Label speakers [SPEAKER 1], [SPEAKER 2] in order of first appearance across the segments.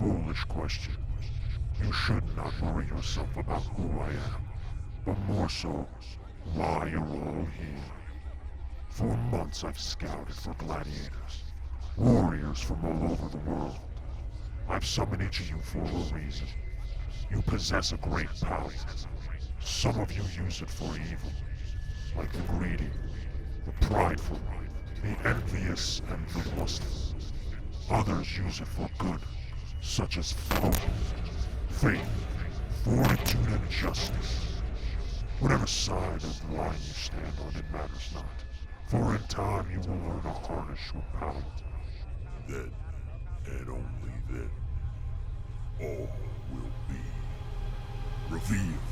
[SPEAKER 1] foolish question. You should not worry yourself about who I am, but more so, why you're all here. For months I've scouted for gladiators, warriors from all over the world. I've summoned each of you for a reason. You possess a great power. Some of you use it for evil, like the greedy, the prideful, the envious, and the lustful. Others use it for good, such as faith, fortitude, and justice. Whatever side of the line you stand on, it matters not. For in time you will learn to harness your power. Then, and only then, all will be revealed.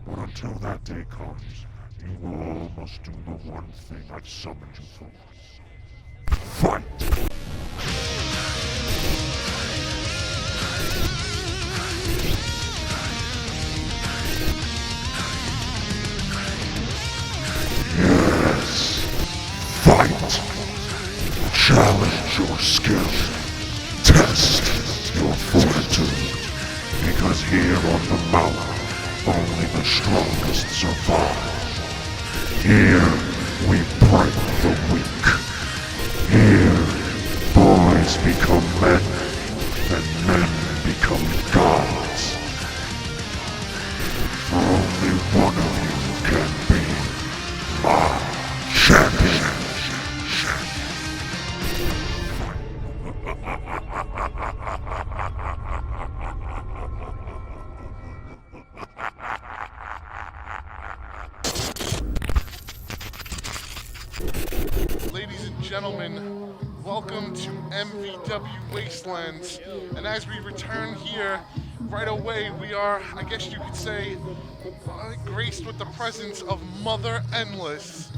[SPEAKER 1] But until that day comes, you all must do the one thing I've summoned you for. Fight! Yes! Fight! Challenge your skill. Test your fortitude. Because here on the mountain, only the strongest survive. Here, we break the weak. Here, boys become men, and men become gods. For only one of you can be my champion.
[SPEAKER 2] Ladies and gentlemen, welcome to MvW Wastelands. And as we return here, right away we are, I guess you could say, graced with the presence of Mother Endless.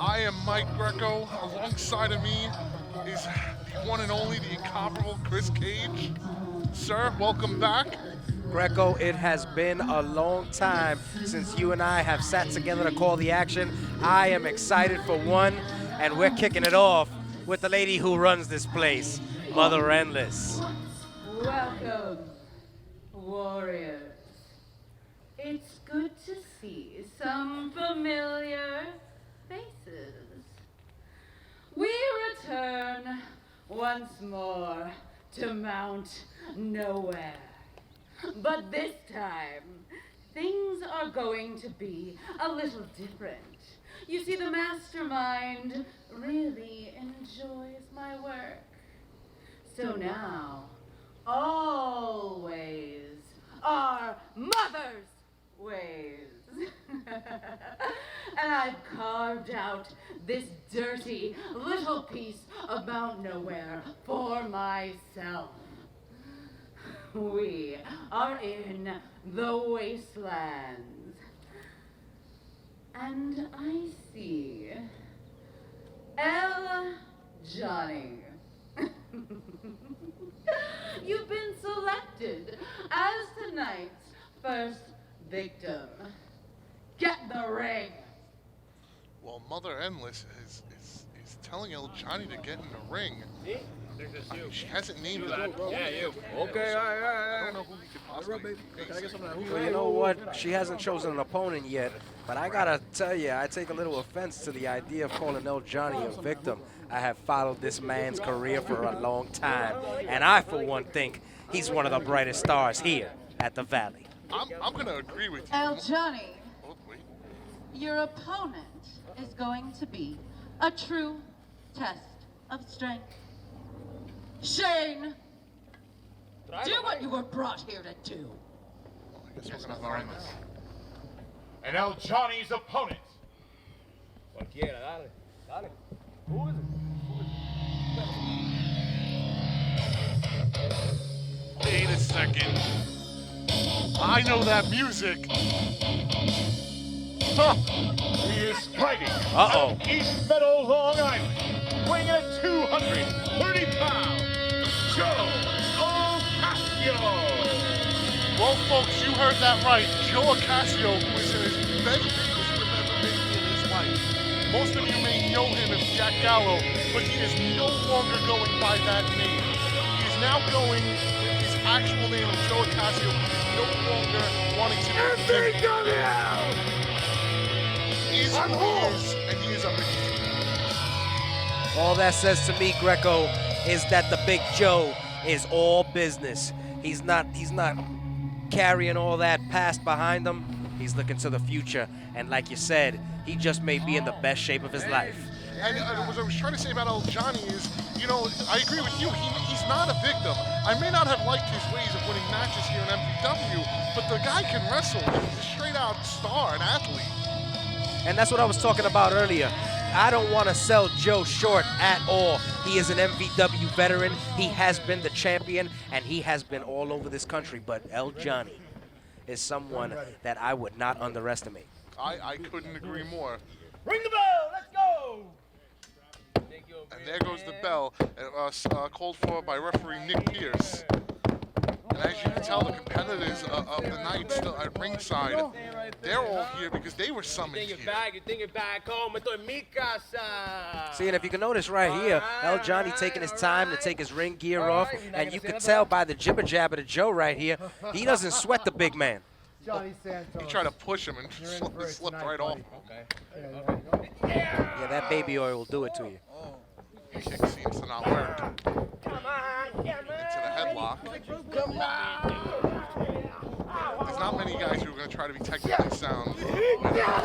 [SPEAKER 2] I am Mike Greco. Alongside of me is the one and only, the incomparable Chris Cage. Sir, welcome back.
[SPEAKER 3] Greco, it has been a long time since you and I have sat together to call the action. I am excited for one, and we're kicking it off with the lady who runs this place, Mother Endless.
[SPEAKER 4] Welcome, warriors. It's good to see some familiar faces. We return once more to Mount Nowhere. But this time, things are going to be a little different. You see, the Mastermind really enjoys my work. So now, always are Mother's ways. And I've carved out this dirty little piece of Mount Nowhere for myself. We are in the Wastelands. And I see Johnny. You've been selected as tonight's first victim. Get the ring.
[SPEAKER 2] Well, Mother Endless is telling Johnny to get in the ring. I mean, she hasn't named it.
[SPEAKER 5] Yeah, you. Okay, all right.
[SPEAKER 2] I don't know who he could possibly be.
[SPEAKER 3] Well, you know what? She hasn't chosen an opponent yet, but I gotta tell you, I take a little offense to the idea of calling El Johnny a victim. I have followed this man's career for a long time, and I, for one, think he's one of the brightest stars here at the Valley.
[SPEAKER 2] I'm gonna agree with you.
[SPEAKER 4] El Johnny,
[SPEAKER 2] Oh, wait.
[SPEAKER 4] your opponent is going to be a true test of strength. Shane, do what you were brought here to do.
[SPEAKER 2] I guess we're gonna find this.
[SPEAKER 5] And El Johnny's opponent.
[SPEAKER 3] Cualquiera, dale, dale. Who is it?
[SPEAKER 2] Wait a second. I know that music. Huh.
[SPEAKER 5] He is fighting
[SPEAKER 3] Uh-oh.
[SPEAKER 5] out of East Meadow, Long Island, weighing in at 230 pounds, Joe Ocasio.
[SPEAKER 2] Well, folks, you heard that right. Joe Ocasio, who is in his best years we've ever been in his life. Most of you may know him as Jack Gallo, but he is no longer going by that name. He is now going with his actual name of Joe Ocasio. He is no longer wanting to be Vinnie. He is who he is, and he is amazing.
[SPEAKER 3] All that says to me, Greco, is that the Big Joe is all business. He's not carrying all that past behind him. He's looking to the future, and like you said, he just may be in the best shape of his life.
[SPEAKER 2] And what I was trying to say about El Johnny is, you know, I agree with you. He's not a victim. I may not have liked his ways of winning matches here in MvW, but the guy can wrestle. He's a straight-out star, an athlete.
[SPEAKER 3] And that's what I was talking about earlier. I don't want to sell Joe short at all. He is an MvW veteran. He has been the champion, and he has been all over this country. But El Johnny is someone that I would not underestimate.
[SPEAKER 2] I couldn't agree more.
[SPEAKER 5] Ring the bell. Let's go.
[SPEAKER 2] And there goes the bell, called for by referee Nick Pierce. And as you can tell, the competitors of the night still at ringside, they're all here because they were summoned here.
[SPEAKER 3] See, and if you can notice right here, El Johnny taking his time to take his ring gear off, and you can tell by the jibber jabber to Joe right here, he doesn't sweat the big man.
[SPEAKER 2] He tried to push him and slipped right off.
[SPEAKER 3] Yeah, that baby oil will do it to you.
[SPEAKER 2] Kick seems to not work. Into the headlock. There's not many guys who are going to try to be technically sound with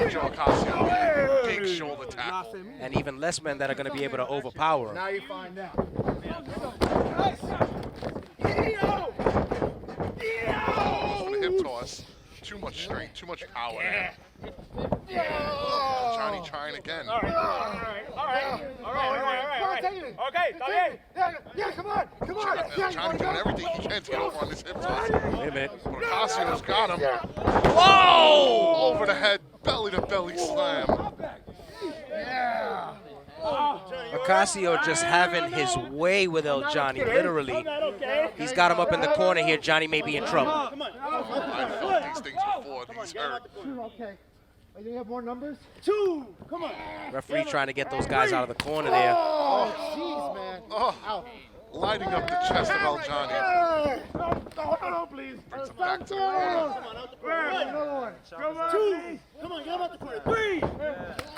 [SPEAKER 2] Joe Ocasio. Big shoulder tap.
[SPEAKER 3] And even less men that are going to be able to overpower him.
[SPEAKER 5] Now you find out.
[SPEAKER 2] Goes for the hip toss. Too much strength, too much power there. Johnny trying again.
[SPEAKER 5] All right. Yeah, come on.
[SPEAKER 2] Johnny doing everything he can to get over on this hip toss.
[SPEAKER 3] Wait a minute.
[SPEAKER 2] But Ocasio's got him.
[SPEAKER 3] Whoa!
[SPEAKER 2] Over the head, belly to belly slam.
[SPEAKER 5] Yeah.
[SPEAKER 3] Ocasio just having his way with El Johnny, literally. He's got him up in the corner here. Johnny may be in trouble.
[SPEAKER 2] I felt these things before. These hurt.
[SPEAKER 5] Okay. Do you have more numbers? 2. Come on.
[SPEAKER 3] Referee trying to get those guys out of the corner there.
[SPEAKER 5] Oh, jeez, man.
[SPEAKER 2] Oh, lighting up the chest of El Johnny.
[SPEAKER 5] No, please.
[SPEAKER 2] Brings him back to the corner.
[SPEAKER 5] Another one. 2. Come on, get him out the corner. 3.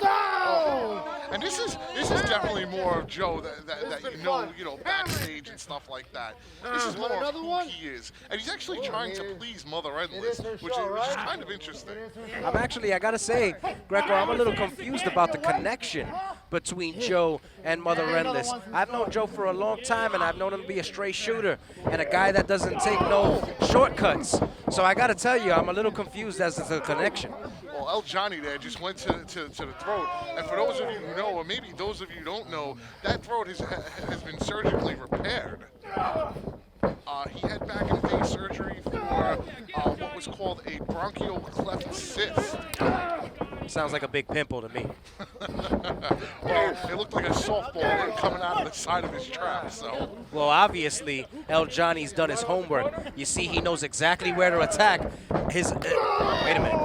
[SPEAKER 5] Go!
[SPEAKER 2] And this is definitely more of Joe that you know, backstage and stuff like that. This is more of who he is. And he's actually trying to please Mother Endless, which is kind of interesting.
[SPEAKER 3] I gotta say, Greco, I'm a little confused about the connection between Joe and Mother Endless. I've known Joe for a long time, and I've known him to be a straight shooter and a guy that doesn't take no shortcuts. So I gotta tell you, I'm a little confused as to the connection.
[SPEAKER 2] Well, El Johnny there just went to the throat. And for those of you who know, or maybe those of you who don't know, that throat has been surgically repaired. He had back in the day surgery for what was called a bronchial cleft cyst.
[SPEAKER 3] Sounds like a big pimple to me.
[SPEAKER 2] Well, it looked like a softball coming out of the side of his trap, so.
[SPEAKER 3] Well, obviously, El Johnny's done his homework. You see, he knows exactly where to attack. Wait a minute.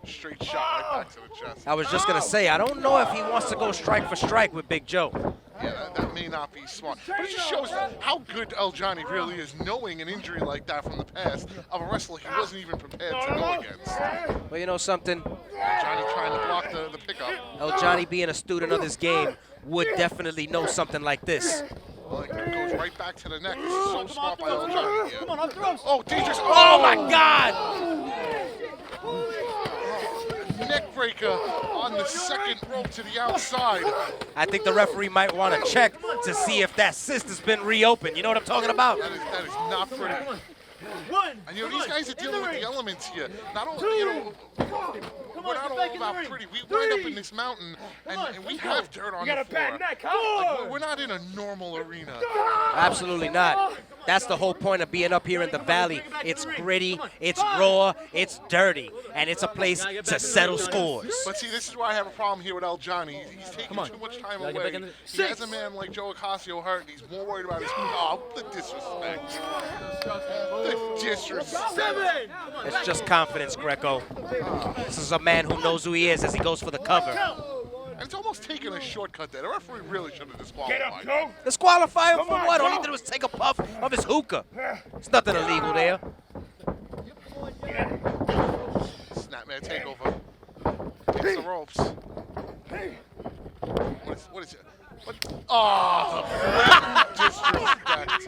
[SPEAKER 2] Straight shot right back to the chest.
[SPEAKER 3] I was just going to say, I don't know if he wants to go strike for strike with Big Joe.
[SPEAKER 2] Yeah, that may not be smart. But it just shows how good El Johnny really is, knowing an injury like that from the past of a wrestler he wasn't even prepared to go against.
[SPEAKER 3] Well, you know something?
[SPEAKER 2] Johnny trying to block the pickup.
[SPEAKER 3] El Johnny, being a student of this game, would definitely know something like this.
[SPEAKER 2] Well, it goes right back to the neck. This is so smart by El Johnny here. Oh, dangerous.
[SPEAKER 3] Oh, my God!
[SPEAKER 2] Neck breaker on the second rope to the outside.
[SPEAKER 3] I think the referee might want to check to see if that cyst has been reopened. You know what I'm talking about?
[SPEAKER 2] That is not pretty. And you know, these guys are dealing with the elements here. Not only, you know, we're not all about pretty. We wind up in this mountain, and we have dirt on the floor. Like, we're not in a normal arena.
[SPEAKER 3] Absolutely not. That's the whole point of being up here in the valley. It's gritty, it's raw, it's dirty, and it's a place to settle scores.
[SPEAKER 2] But see, this is why I have a problem here with El Johnny. He's taking too much time away. He has a man like Joe Ocasio hurt, and he's more worried about his the disrespect. The disrespect.
[SPEAKER 3] It's just confidence, Greco. This is a man who knows who he is as he goes for the cover.
[SPEAKER 2] And it's almost taking a shortcut there. The referee really should have
[SPEAKER 5] Get up,
[SPEAKER 2] disqualified.
[SPEAKER 5] Joe.
[SPEAKER 3] Disqualify him
[SPEAKER 5] Come
[SPEAKER 3] for
[SPEAKER 5] on,
[SPEAKER 3] what? All he
[SPEAKER 5] Joe.
[SPEAKER 3] did was take a puff of his hookah. There's nothing illegal there.
[SPEAKER 2] Snapmare takeover. Hits the ropes. What is it? What? Oh, the blatant disrespect.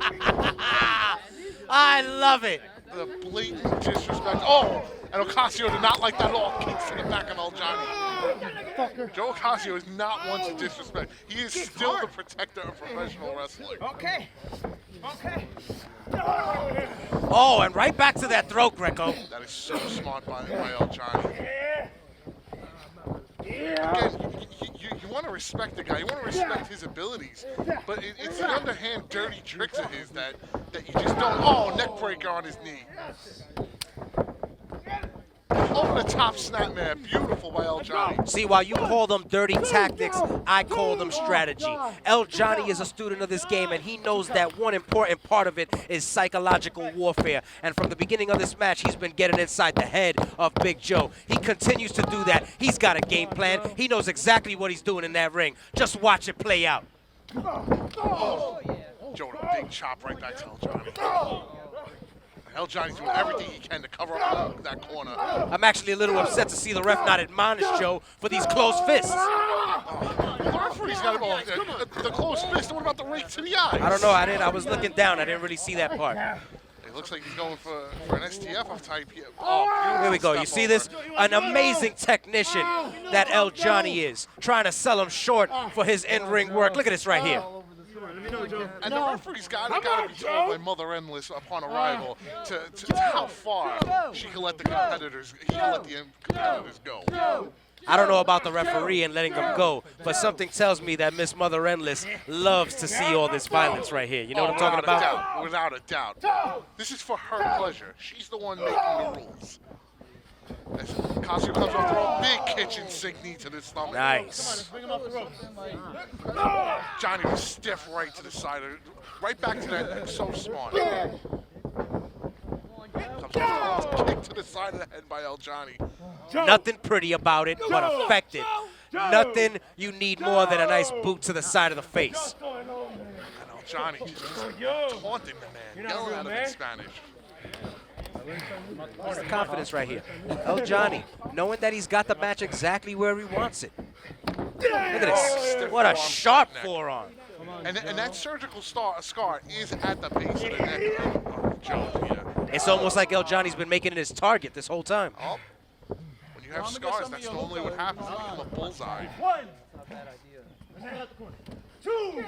[SPEAKER 3] I love it.
[SPEAKER 2] The blatant disrespect. Oh, and Ocasio did not like that at all. Kicks to the back of El Johnny. Joe Ocasio is not one to disrespect. He is still the protector of professional wrestling.
[SPEAKER 6] Okay. Okay.
[SPEAKER 3] Oh, and right back to that throat, Greco.
[SPEAKER 2] That is so smart by El Johnny. Again, you want to respect the guy. You want to respect his abilities. But it's the underhand, dirty tricks of his that you just don't. Oh, neck breaker on his knee. Over the top snapmare. Beautiful by El Johnny.
[SPEAKER 3] See, while you call them dirty tactics, I call them strategy. El Johnny is a student of this game, and he knows that one important part of it is psychological warfare. And from the beginning of this match, he's been getting inside the head of Big Joe. He continues to do that. He's got a game plan. He knows exactly what he's doing in that ring. Just watch it play out.
[SPEAKER 2] Oh. Joe with a big chop right back to El Johnny. El Johnny's doing everything he can to cover up that corner.
[SPEAKER 3] I'm actually a little upset to see the ref not admonish Joe for these closed fists.
[SPEAKER 2] The referee's got the closed fist. What about the rake to the eyes?
[SPEAKER 3] I don't know. I was looking down. I didn't really see that part.
[SPEAKER 2] It looks like he's going for an STF of type here. Oh,
[SPEAKER 3] Here we go. You
[SPEAKER 2] step
[SPEAKER 3] see
[SPEAKER 2] over.
[SPEAKER 3] this? An amazing technician that El Johnny is. Trying to sell him short for his in-ring work. Look at this right here.
[SPEAKER 2] And the referee's got to be told by Mother Endless upon arrival to how far he can let the competitors go.
[SPEAKER 3] I don't know about the referee and letting them go, but something tells me that Miss Mother Endless loves to see all this violence right here. You know what I'm talking about?
[SPEAKER 2] Without a doubt. This is for her pleasure. She's the one making the rules. As Ocasio comes off the rope, big kitchen sink knee to the stomach.
[SPEAKER 3] Nice.
[SPEAKER 2] Johnny was stiff right to the side, right back to that. So smart. Comes off the rope, kick to the side of the head by El Johnny.
[SPEAKER 3] Nothing pretty about it, but effective. Nothing you need more than a nice boot to the side of the face.
[SPEAKER 2] And El Johnny just taunting the man, yelling at him in Spanish.
[SPEAKER 3] Where's the confidence right here? El Johnny, knowing that he's got the match exactly where he wants it. Look at this. What a sharp forearm.
[SPEAKER 2] And that surgical scar is at the base of the neck of Joe here.
[SPEAKER 3] It's almost like El Johnny's been making it his target this whole time.
[SPEAKER 2] Oh. When you have scars, that's normally what happens. They become a bullseye.
[SPEAKER 5] One. Two.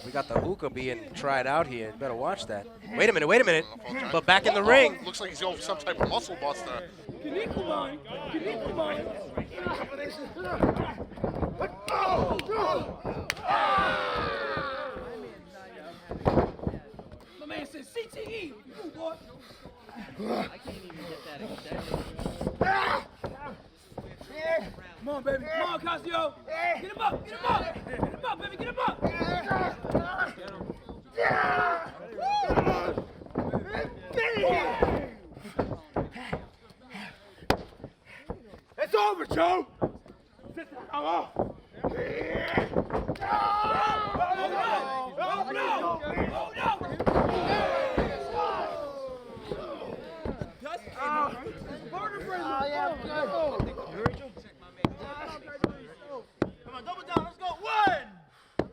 [SPEAKER 3] We got the hookah being tried out here. You better watch that. Wait a minute. But back in the ring.
[SPEAKER 2] Looks like he's going for some type of muscle buster.
[SPEAKER 6] My man said CTE. You boy. I can't even get that extended. Come on, baby. Come on, Ocasio. Get him up. Get him up. Get him up, baby. Get him up.
[SPEAKER 5] It's over, Joe. Come on.
[SPEAKER 6] Come on, double down. Let's go. One. Come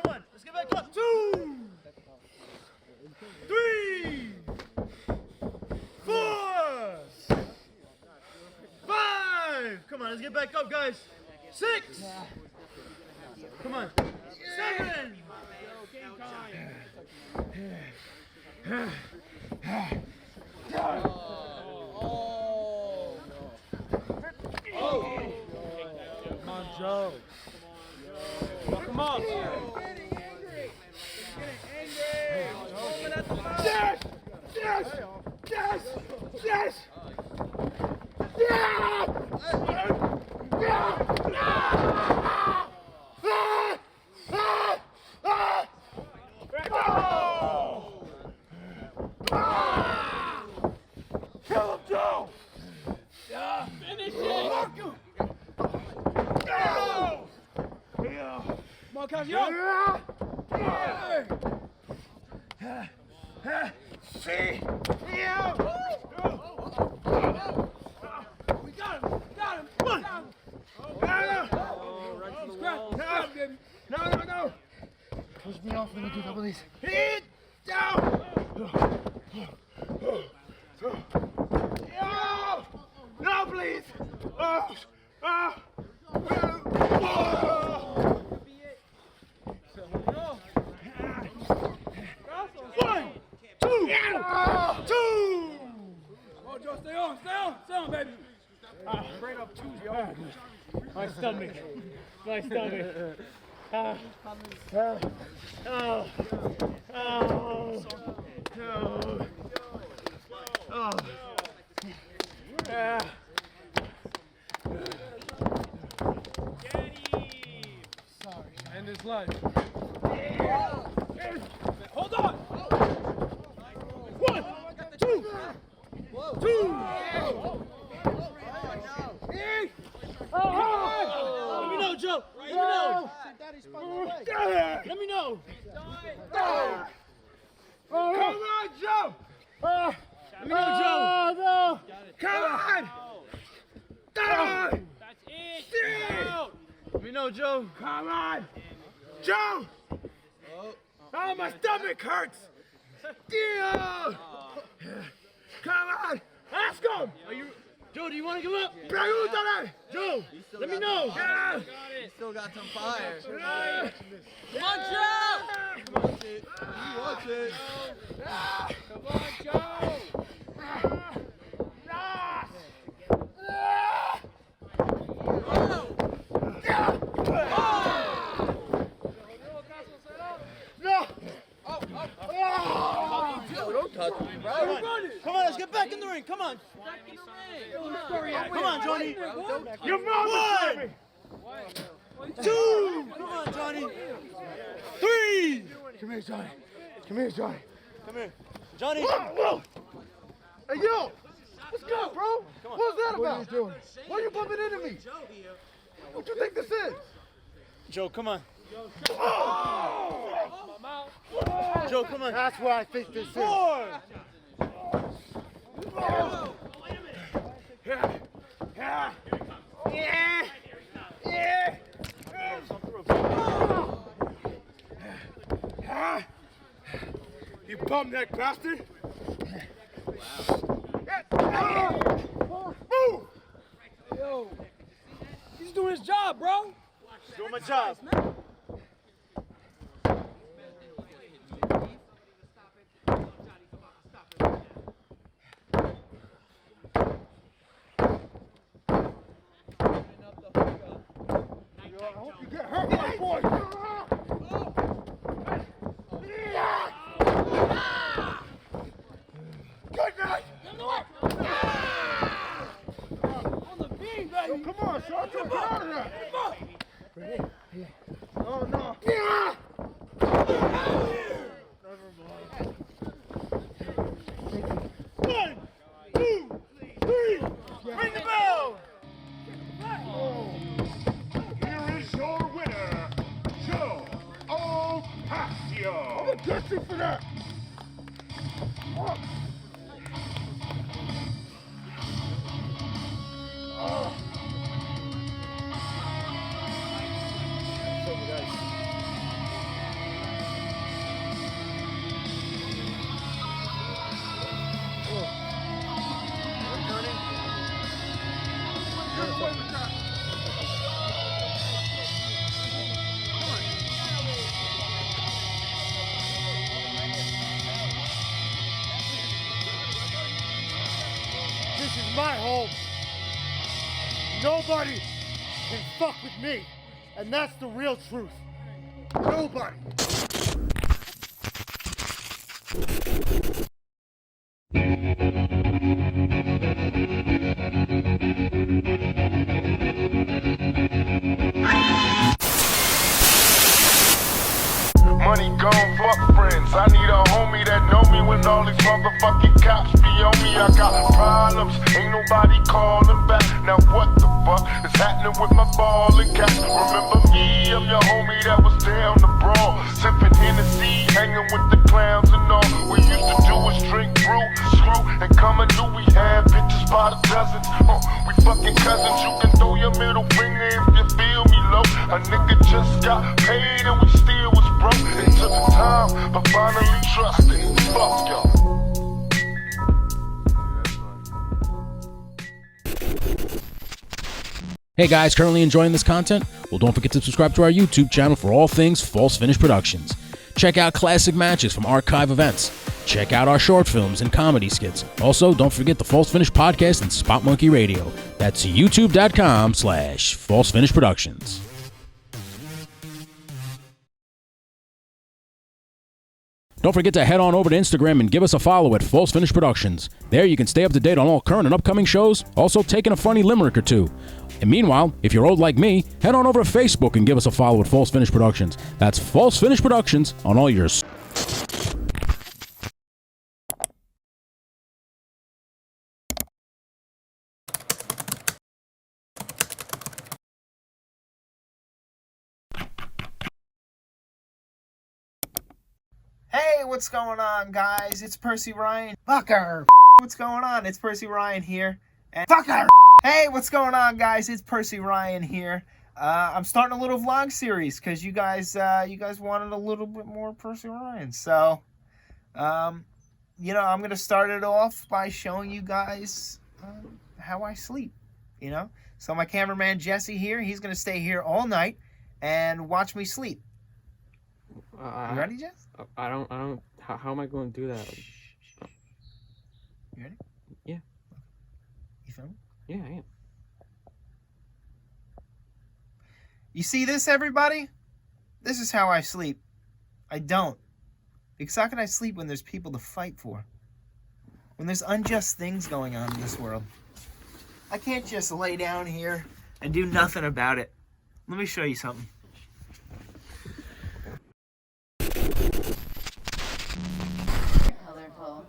[SPEAKER 6] on. Let's get back up. 2, 3, 4, 5. Come on. Let's get back up, guys. 6. Come on. 7. Come on, Joe. Come on.
[SPEAKER 5] Yes! Yes! Yes! Yes! Yeah! Kill him, Joe!
[SPEAKER 6] Come on, Ocasio. See? Yeah. We got him. Got him. No.
[SPEAKER 7] Push me off when you do double these.
[SPEAKER 6] Hit down. No, please. One, two. Oh, Joe, stay on, baby. Straight up Tuesday. My stomach. End his life. Hold on. 1, 2. Let me know, Joe. Let me know. Come on, Joe. Let me know, Joe. No. Come on. That's it. Let me know, Joe. Come on. Joe. Oh, my stomach hurts. Yeah. Come on. Ask him. Joe, do you want to give up? Joe, let me know. Yeah.
[SPEAKER 8] You still got some fire.
[SPEAKER 6] Come
[SPEAKER 8] on, Joe! Watch it.
[SPEAKER 6] Come on, Joe.
[SPEAKER 8] Don't touch me, bro. Come on, let's get back in the ring. Come on. Come on, Johnny.
[SPEAKER 6] Your mama!
[SPEAKER 8] 2. Come on, Johnny. 3.
[SPEAKER 7] Come here, Johnny. Come here.
[SPEAKER 8] Johnny.
[SPEAKER 7] Whoa. Hey, yo. What's good, bro? What's that about? What are you doing? Why are you bumping into me? What do you think this is?
[SPEAKER 8] Joe, come on.
[SPEAKER 6] Oh.
[SPEAKER 8] Joe, come on.
[SPEAKER 7] That's what I think this is.
[SPEAKER 8] 4.
[SPEAKER 6] You bum-neck bastard! Move! Yo, he's doing his job, bro.
[SPEAKER 8] Doing my job.
[SPEAKER 7] I hope you get hurt, my boy. Good night.
[SPEAKER 6] On the beam, baby.
[SPEAKER 7] Yo, come on, son. Get out of there. Ready? Yeah. Oh, no.
[SPEAKER 6] 1, 2, 3. Ring the bell.
[SPEAKER 5] Here is your winner, Joe Ocasio.
[SPEAKER 7] I'm gonna get you for that. This is my home. Nobody can fuck with me. And that's the real truth. Nobody.
[SPEAKER 2] Money gone, fuck friends. I need a homie that know me when all these motherfucking cops be on me. I got problems, ain't nobody calling back. Now what the
[SPEAKER 1] fuck is happening with my ball and cap? Remember me, I'm your homie that was down the brawl. Sipping Hennessy, hanging with the clowns and all. We used to do is drink brew, screw, and come and knew we had bitches by the dozens. We fucking cousins, you can throw your middle finger if you feel me low. A nigga just got paid and we still was broke. It took time, but finally trusted. Fuck y'all.
[SPEAKER 9] Hey guys, currently enjoying this content? Well, don't forget to subscribe to our YouTube channel for all things False Finish Productions. Check out classic matches from archive events. Check out our short films and comedy skits. Also, don't forget the False Finish Podcast and Spot Monkey Radio. That's youtube.com/False Finish Productions. Don't forget to head on over to Instagram and give us a follow at False Finish Productions. There you can stay up to date on all current and upcoming shows, also taking a funny limerick or two. And meanwhile, if you're old like me, head on over to Facebook and give us a follow at False Finish Productions. That's False Finish Productions on all yours.
[SPEAKER 10] Hey, what's going on, guys? It's Percy Ryan. Fucker. What's going on? It's Percy Ryan here. And fucker. Hey, what's going on, guys? It's Percy Ryan here. I'm starting a little vlog series because you guys wanted a little bit more Percy Ryan. So, I'm gonna start it off by showing you guys how I sleep. So my cameraman Jesse here, he's gonna stay here all night and watch me sleep. You ready, Jess?
[SPEAKER 11] I don't. How am I going to do that?
[SPEAKER 10] You ready?
[SPEAKER 11] Yeah.
[SPEAKER 10] You feel me?
[SPEAKER 11] Yeah, I am.
[SPEAKER 10] You see this, everybody? This is how I sleep. I don't. Because how can I sleep when there's people to fight for? When there's unjust things going on in this world? I can't just lay down here and do nothing about it. Let me show you something.
[SPEAKER 4] Colorful.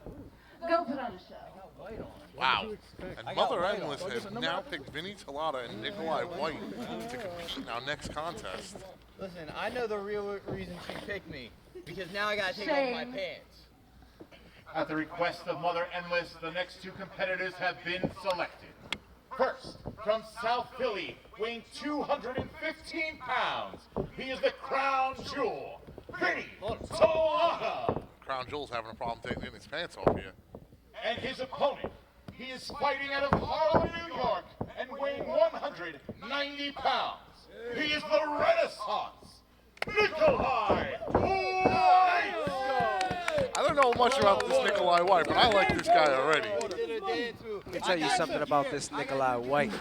[SPEAKER 4] Go put on a show.
[SPEAKER 2] Wow. And Mother Endless has now picked Vinnie Talata and Nikolai White to compete in our next contest.
[SPEAKER 8] Listen, I know the real reason she picked me. Because now I gotta take off my pants.
[SPEAKER 5] At the request of Mother Endless, the next two competitors have been selected. First, from South Philly, weighing 215 pounds, he is the crown jewel, Vinnie Talata.
[SPEAKER 2] Crown Jewel's having a problem taking his pants off here.
[SPEAKER 5] And his opponent, he is fighting out of Harlem, New York, and weighing 190 pounds. He is the Renaissance, Nikolai White.
[SPEAKER 2] I don't know much about this Nikolai White, but I like this guy already.
[SPEAKER 3] Let me tell you something about this Nikolai White.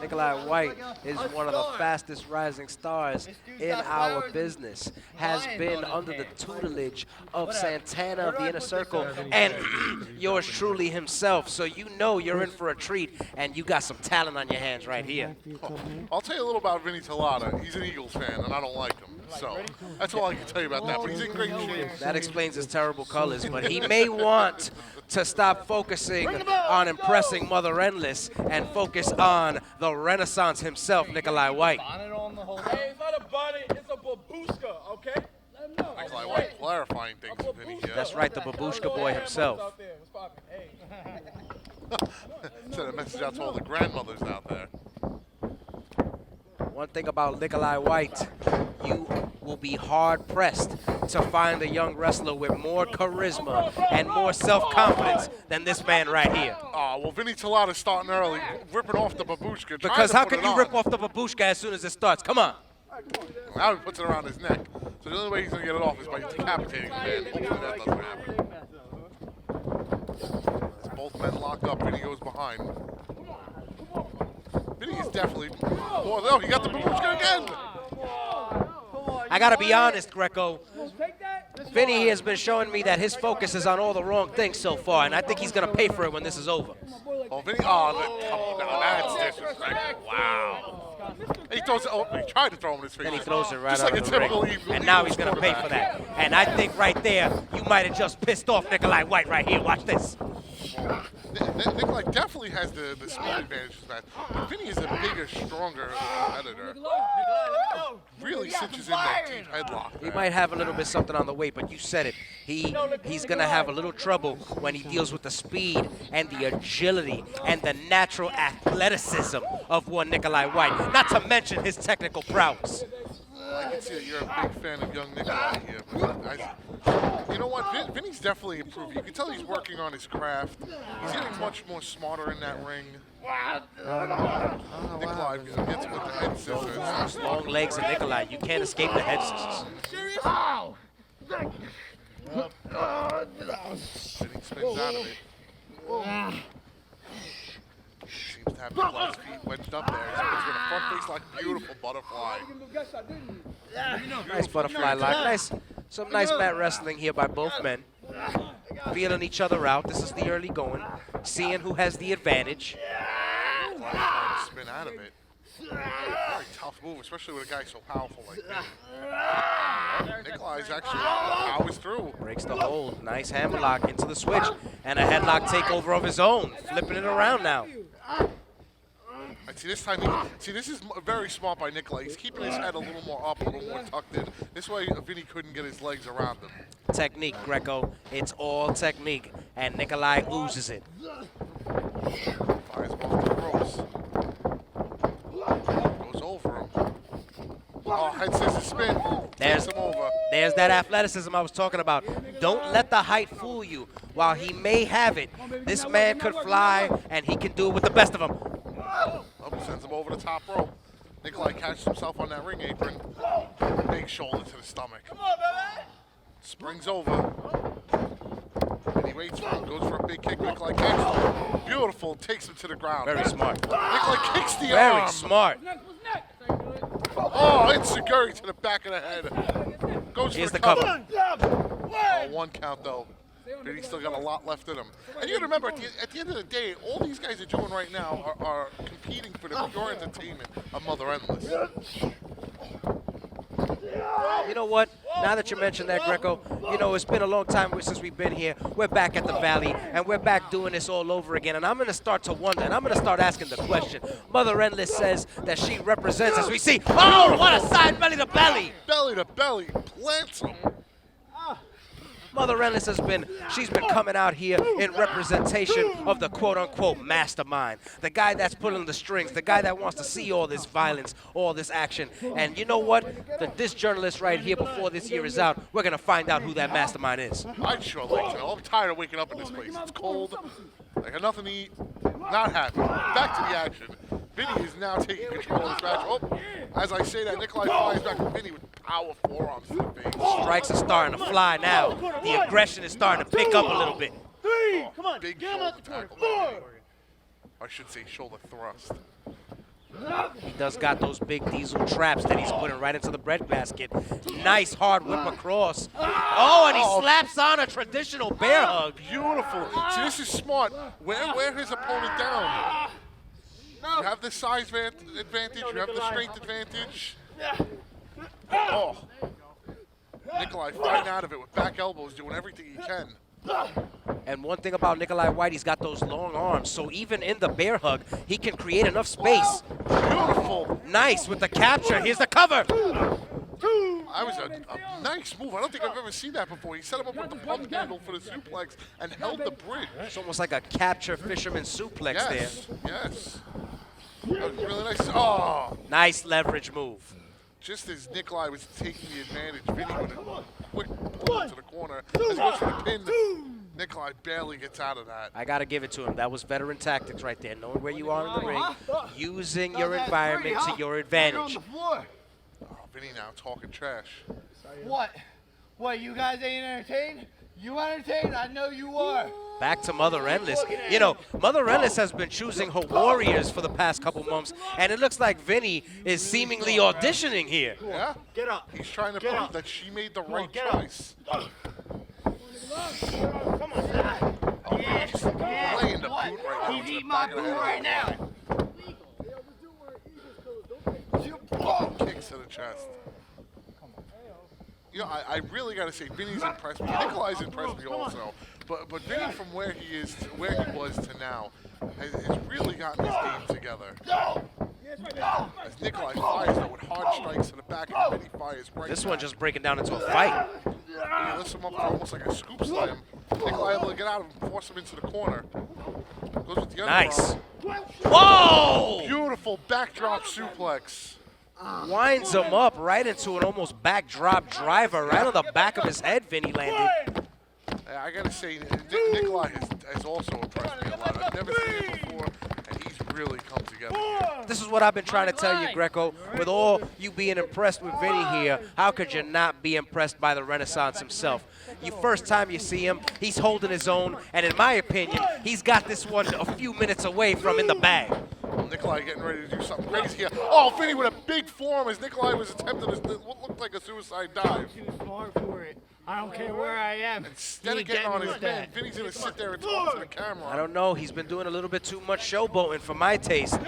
[SPEAKER 3] Nikolai White is one of the fastest rising stars in our business. Has been under the tutelage of Santana of the Inner Circle and yours truly himself. So you know you're in for a treat, and you got some talent on your hands right here.
[SPEAKER 2] I'll tell you a little about Vinnie Talata. He's an Eagles fan, and I don't like him. So that's all I can tell you about that. But he's in great shape.
[SPEAKER 3] That explains his terrible colors, but he may want to stop focusing on impressing Mother Endless and focus on the Renaissance himself, Nikolai White.
[SPEAKER 6] Hey, it's not a bonnet, it's a babushka, okay? Let him know.
[SPEAKER 2] Nikolai White clarifying things with Vinnie here.
[SPEAKER 3] That's right, the babushka boy himself.
[SPEAKER 2] Send a message out to all the grandmothers out there.
[SPEAKER 3] One thing about Nikolai White, you will be hard-pressed to find a young wrestler with more charisma and more self-confidence than this man right here.
[SPEAKER 2] Oh, well, Vinnie Talata's starting early, ripping off the babushka.
[SPEAKER 3] Because how can you rip off the babushka as soon as it starts? Come on.
[SPEAKER 2] Now he puts it around his neck. So the only way he's going to get it off is by decapitating the man. Hopefully that doesn't happen. As both men lock up, Vinnie goes behind. Vinnie is definitely... Oh, no, he got the babushka again!
[SPEAKER 3] I gotta be honest, Greco. Vinnie has been showing me that his focus is on all the wrong things so far, and I think he's gonna pay for it when this is over.
[SPEAKER 2] Oh, Vinnie, oh, no, that's disrespectful. Wow. He throws it, he tried to throw him in his face.
[SPEAKER 3] Then he throws it right
[SPEAKER 2] just
[SPEAKER 3] out
[SPEAKER 2] like
[SPEAKER 3] of
[SPEAKER 2] a
[SPEAKER 3] the ring.
[SPEAKER 2] typical evil,
[SPEAKER 3] And now he's gonna pay for that. And I think right there, you might have just pissed off Nikolai White right here. Watch this.
[SPEAKER 2] Nikolai definitely has the speed advantage in this match. But Vinnie is a bigger, stronger competitor. Really cinches in that deep headlock.
[SPEAKER 3] He might have a little bit something on the weight, but you said it. He's going to have a little trouble when he deals with the speed and the agility and the natural athleticism of one Nikolai White, not to mention his technical prowess.
[SPEAKER 2] I can see that you're a big fan of young Nikolai here, but you know what? Vinnie's definitely improving. You can tell he's working on his craft. He's getting much more smarter in that ring. Nikolai gets with the head scissors.
[SPEAKER 3] Those long legs of Nikolai, you can't escape the head scissors.
[SPEAKER 2] Vinnie spins out of it. Seems to have Nikolai's feet wedged up there. He's with a front face like beautiful butterfly.
[SPEAKER 3] Nice butterfly lock. Some nice mat wrestling here by both men. Feeling each other out. This is the early going. Seeing who has the advantage.
[SPEAKER 2] Nikolai's trying to spin out of it. Very tough move, especially with a guy so powerful like that. Nikolai's actually powers through.
[SPEAKER 3] Breaks the hold. Nice hammerlock into the switch. And a headlock takeover of his own. Flipping it around now.
[SPEAKER 2] And see, this time, this is very smart by Nikolai. He's keeping his head a little more up, a little more tucked in. This way, Vinnie couldn't get his legs around him.
[SPEAKER 3] Technique, Greco. It's all technique. And Nikolai oozes it.
[SPEAKER 2] Fires off the ropes. Goes over him. Oh, head scissors spin. Takes him over.
[SPEAKER 3] There's that athleticism I was talking about. Don't let the height fool you. While he may have it, this man could fly, and he can do it with the best of them.
[SPEAKER 2] Oh, sends him over the top rope. Nikolai catches himself on that ring apron. Big shoulder to the stomach. Come on, baby. Springs over. And he waits for him. Goes for a big kick. Nikolai kicks. Beautiful. Takes him to the ground.
[SPEAKER 3] Very smart.
[SPEAKER 2] Nikolai kicks the arm.
[SPEAKER 3] Very smart.
[SPEAKER 2] Oh, enziguri to the back of the head. Goes
[SPEAKER 3] Here's
[SPEAKER 2] for the
[SPEAKER 3] cover.
[SPEAKER 2] Oh, 1 count though. Vinnie's still got a lot left in him. And you got to remember, at the end of the day, all these guys are doing right now are competing for the pure entertainment of Mother Endless.
[SPEAKER 3] You know what? Now that you mentioned that, Greco, you know, it's been a long time since we've been here. We're back at the Valley, and we're back doing this all over again. And I'm going to start to wonder, and I'm going to start asking the question. Mother Endless says that she represents, as we see, oh, what a side belly to belly.
[SPEAKER 2] Belly to belly, plants him.
[SPEAKER 3] Mother Endless she's been coming out here in representation of the quote-unquote mastermind, the guy that's pulling the strings, the guy that wants to see all this violence, all this action. And you know what? This journalist right here, before this year is out, we're going to find out who that mastermind is.
[SPEAKER 2] I'd sure like to know. I'm tired of waking up in this place. It's cold. I got nothing to eat. Not happy. Back to the action. Vinnie is now taking control of this match. Oh, as I say that, Nikolai flies back to Vinnie with power forearms to the face.
[SPEAKER 3] Strikes are starting to fly now. The aggression is starting to pick up a little bit.
[SPEAKER 2] Oh, come on, big shoulder tackle. I should say shoulder thrust.
[SPEAKER 3] He does got those big diesel traps that he's putting right into the breadbasket. Nice hard whip across. Oh, and he slaps on a traditional bear hug.
[SPEAKER 2] Beautiful. See, this is smart. Wear his opponent down. You have the size advantage. You have the strength advantage. Oh. Nikolai fighting out of it with back elbows, doing everything he can.
[SPEAKER 3] And one thing about Nikolai White, he's got those long arms, so even in the bear hug, he can create enough space.
[SPEAKER 2] Beautiful.
[SPEAKER 3] Nice with the capture. Here's the cover.
[SPEAKER 2] That was a nice move. I don't think I've ever seen that before. He set him up with the pump handle for the suplex and held the bridge.
[SPEAKER 3] It's almost like a capture fisherman suplex there.
[SPEAKER 2] Yes. That was really nice. Oh.
[SPEAKER 3] Nice leverage move.
[SPEAKER 2] Just as Nikolai was taking the advantage, Vinnie with a quick pull into the corner. As he goes for the pin, Nikolai barely gets out of that.
[SPEAKER 3] I got to give it to him. That was veteran tactics right there. Knowing where you are in the ring, using your environment to your advantage.
[SPEAKER 2] Oh, Vinnie now talking trash.
[SPEAKER 8] What? What, you guys ain't entertained? You entertained? I know you are.
[SPEAKER 3] Back to Mother Endless. You know, Mother Endless has been choosing her warriors for the past couple months, and it looks like Vinnie is seemingly auditioning here.
[SPEAKER 2] Yeah?
[SPEAKER 8] Get up.
[SPEAKER 2] He's trying to prove that she made the right choice.
[SPEAKER 8] Come on.
[SPEAKER 2] Oh, just laying the boot right now.
[SPEAKER 8] He's eating my boot right now.
[SPEAKER 2] Kicks to the chest. You know, I really got to say, Vinnie's impressed me. Nikolai's impressed me also. But Vinnie, from where he is to where he was to now, has really gotten his game together. As Nikolai fires though with hard strikes to the back, and Vinnie fires right
[SPEAKER 3] This
[SPEAKER 2] back.
[SPEAKER 3] one just breaking down into a fight.
[SPEAKER 2] He lifts him up for almost like a scoop slam. Nikolai able to get out of him, force him into the corner. Goes with the underarm.
[SPEAKER 3] Nice. Whoa!
[SPEAKER 2] Beautiful backdrop suplex.
[SPEAKER 3] Winds him up right into an almost backdrop driver right on the back of his head. Vinnie landed.
[SPEAKER 2] I gotta say, Nikolai has also impressed me a lot. I've never seen it before, and he's really come together here.
[SPEAKER 3] This is what I've been trying to tell you, Greco. With all you being impressed with Vinnie here, how could you not be impressed by the Renaissance himself? You first time you see him, he's holding his own, and in my opinion, he's got this one a few minutes away from in the bag.
[SPEAKER 2] Nikolai getting ready to do something crazy here. Oh, Vinnie with a big forearm as Nikolai was attempting what looked like a suicide dive.
[SPEAKER 8] Too smart for it. I don't care where I am.
[SPEAKER 2] Instead of getting on his man, Vinnie's gonna sit there and talk to the camera.
[SPEAKER 3] I don't know, he's been doing a little bit too much showboating for my taste.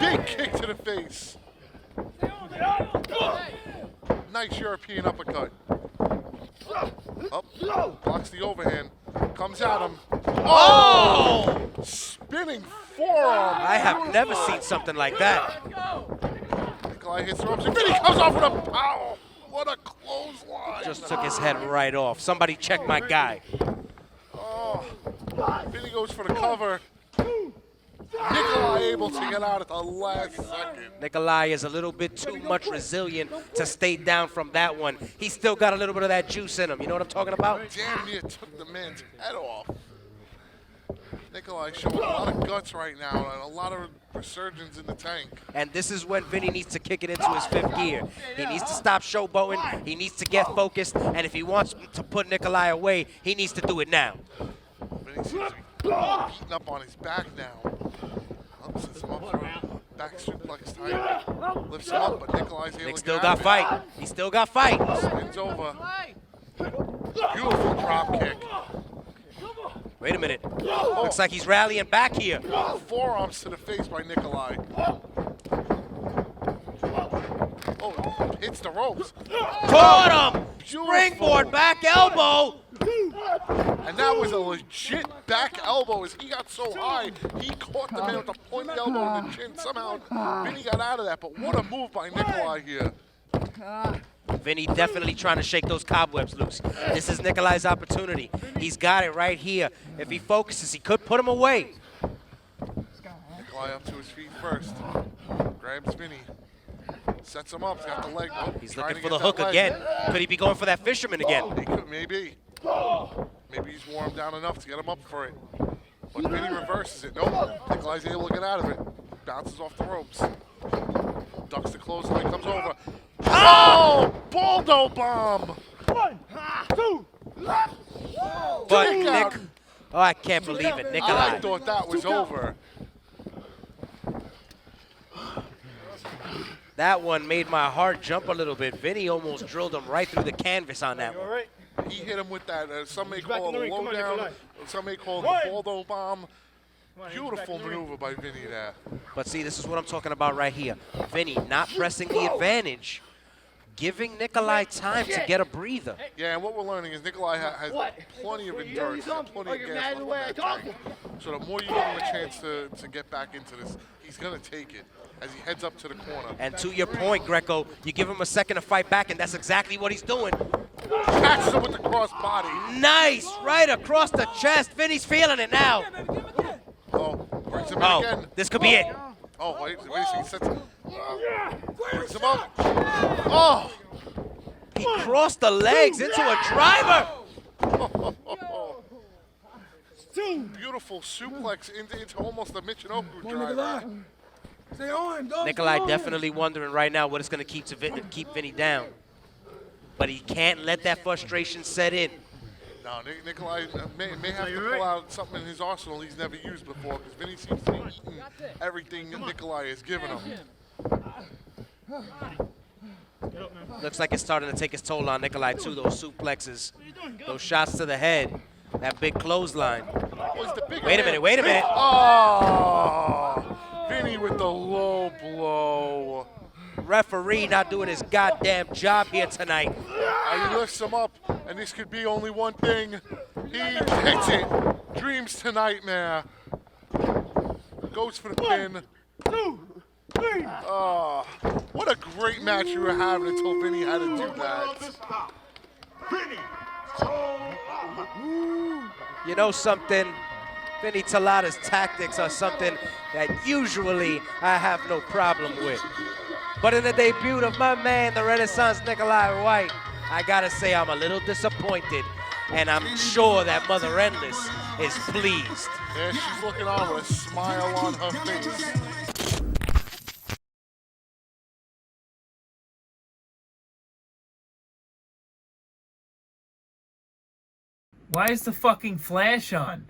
[SPEAKER 2] Big kick to the face. Nice European uppercut. Up, blocks the overhand. Comes at him. Oh! Spinning forearm.
[SPEAKER 3] I have never seen something like that.
[SPEAKER 2] Nikolai hits the ropes and Vinnie comes off with a power. What a clothesline.
[SPEAKER 3] Just took his head right off. Somebody check my guy.
[SPEAKER 2] Oh. Vinnie goes for the cover. Nikolai able to get out at the last second.
[SPEAKER 3] Nikolai is a little bit too much resilient to stay down from that one. He's still got a little bit of that juice in him. You know what I'm talking about?
[SPEAKER 2] Damn near took the man's head off. Nikolai showing a lot of guts right now and a lot of resurgence in the tank.
[SPEAKER 3] And this is when Vinnie needs to kick it into his fifth gear. He needs to stop showboating. He needs to get focused. And if he wants to put Nikolai away, he needs to do it now.
[SPEAKER 2] Vinnie seems to be beating up on his back now. Sets him up for a back suplex type. Lifts him up, but Nikolai's able
[SPEAKER 3] Nick
[SPEAKER 2] to
[SPEAKER 3] still
[SPEAKER 2] get
[SPEAKER 3] got
[SPEAKER 2] out of it.
[SPEAKER 3] fight. He still got fight.
[SPEAKER 2] Spins over. Beautiful drop kick.
[SPEAKER 3] Wait a minute. Looks like he's rallying back here.
[SPEAKER 2] Forearms to the face by Nikolai. Oh, hits the ropes.
[SPEAKER 3] Caught him!
[SPEAKER 2] Beautiful.
[SPEAKER 3] Springboard back elbow!
[SPEAKER 2] And that was a legit back elbow as he got so high, he caught the man with a pointed elbow in the chin. Somehow, Vinnie got out of that, but what a move by Nikolai here.
[SPEAKER 3] Vinnie definitely trying to shake those cobwebs loose. This is Nikolai's opportunity. He's got it right here. If he focuses, he could put him away.
[SPEAKER 2] Nikolai up to his feet first. Grabs Vinnie. Sets him up. He's got the leg. Oh,
[SPEAKER 3] He's
[SPEAKER 2] trying
[SPEAKER 3] looking
[SPEAKER 2] to
[SPEAKER 3] for the
[SPEAKER 2] get that
[SPEAKER 3] hook
[SPEAKER 2] leg.
[SPEAKER 3] again. Could he be going for that fisherman again?
[SPEAKER 2] He could, maybe. Maybe he's worn down enough to get him up for it. But Vinnie reverses it. Nope. Nikolai's able to get out of it. Bounces off the ropes. Ducks the clothesline, comes over. Oh! Baldo bomb!
[SPEAKER 8] 1, 2,
[SPEAKER 3] But
[SPEAKER 2] Kick
[SPEAKER 3] Nick,
[SPEAKER 2] out.
[SPEAKER 3] oh, I can't believe it,
[SPEAKER 2] I
[SPEAKER 3] Nikolai.
[SPEAKER 2] thought that was over.
[SPEAKER 3] That one made my heart jump a little bit. Vinnie almost drilled him right through the canvas on that one.
[SPEAKER 2] He hit him with that, some may
[SPEAKER 8] He's back
[SPEAKER 2] call
[SPEAKER 8] in the
[SPEAKER 2] it a
[SPEAKER 8] ring. Come on,
[SPEAKER 2] lowdown,
[SPEAKER 8] Nikolai.
[SPEAKER 2] some may call it
[SPEAKER 8] One.
[SPEAKER 2] the Baldo bomb.
[SPEAKER 8] he's
[SPEAKER 2] Beautiful
[SPEAKER 8] back in the ring.
[SPEAKER 2] maneuver by Vinnie there.
[SPEAKER 3] But see, this is what I'm talking about right here. Vinnie not pressing the advantage, giving Nikolai time to get a breather.
[SPEAKER 2] Yeah, and what we're learning is Nikolai has
[SPEAKER 8] What?
[SPEAKER 2] plenty of
[SPEAKER 8] You know
[SPEAKER 2] endurance,
[SPEAKER 8] something?
[SPEAKER 2] plenty
[SPEAKER 8] Oh,
[SPEAKER 2] of
[SPEAKER 8] you're
[SPEAKER 2] gas
[SPEAKER 8] mad
[SPEAKER 2] left
[SPEAKER 8] the
[SPEAKER 2] in
[SPEAKER 8] way I
[SPEAKER 2] that
[SPEAKER 8] talk?
[SPEAKER 2] tank. So the more you give him a chance to get back into this, he's going to take it as he heads up to the corner.
[SPEAKER 3] And to your point, Greco, you give him a second to fight back, and that's exactly what he's doing.
[SPEAKER 2] Catches him with the cross body.
[SPEAKER 3] Nice, right across the chest. Vinnie's feeling it now.
[SPEAKER 2] Oh, brings him in
[SPEAKER 3] Oh,
[SPEAKER 2] again.
[SPEAKER 3] this could be it.
[SPEAKER 2] Oh, wait, he sets him. Brings him up. Oh!
[SPEAKER 3] He crossed the legs into a driver.
[SPEAKER 2] Beautiful suplex into almost a Michinoku driver.
[SPEAKER 7] Stay on, dog.
[SPEAKER 3] Nikolai definitely wondering right now what it's going to keep Vinnie down. But he can't let that frustration set in.
[SPEAKER 2] No, Nikolai may have to pull out something in his arsenal he's never used before because Vinnie seems to be eating everything that Nikolai has given him.
[SPEAKER 3] Looks like it's starting to take its toll on Nikolai too, those suplexes, those shots to the head, that big clothesline. Wait a minute, wait a minute.
[SPEAKER 2] Oh! Vinnie with the low blow.
[SPEAKER 3] Referee not doing his goddamn job here tonight.
[SPEAKER 2] He lifts him up, and this could be only one thing. He gets it. Dreams to nightmare. Goes for the pin.
[SPEAKER 7] 2, 3.
[SPEAKER 2] Oh, what a great match you were having until Vinnie had to do that.
[SPEAKER 3] You know something? Vinnie Talada's tactics are something that usually I have no problem with. But in the debut of my man, the Renaissance Nikolai White, I gotta say I'm a little disappointed. And I'm sure that Mother Endless is pleased.
[SPEAKER 2] Yeah, she's looking on with a smile on her face.
[SPEAKER 10] Why is the fucking flash on?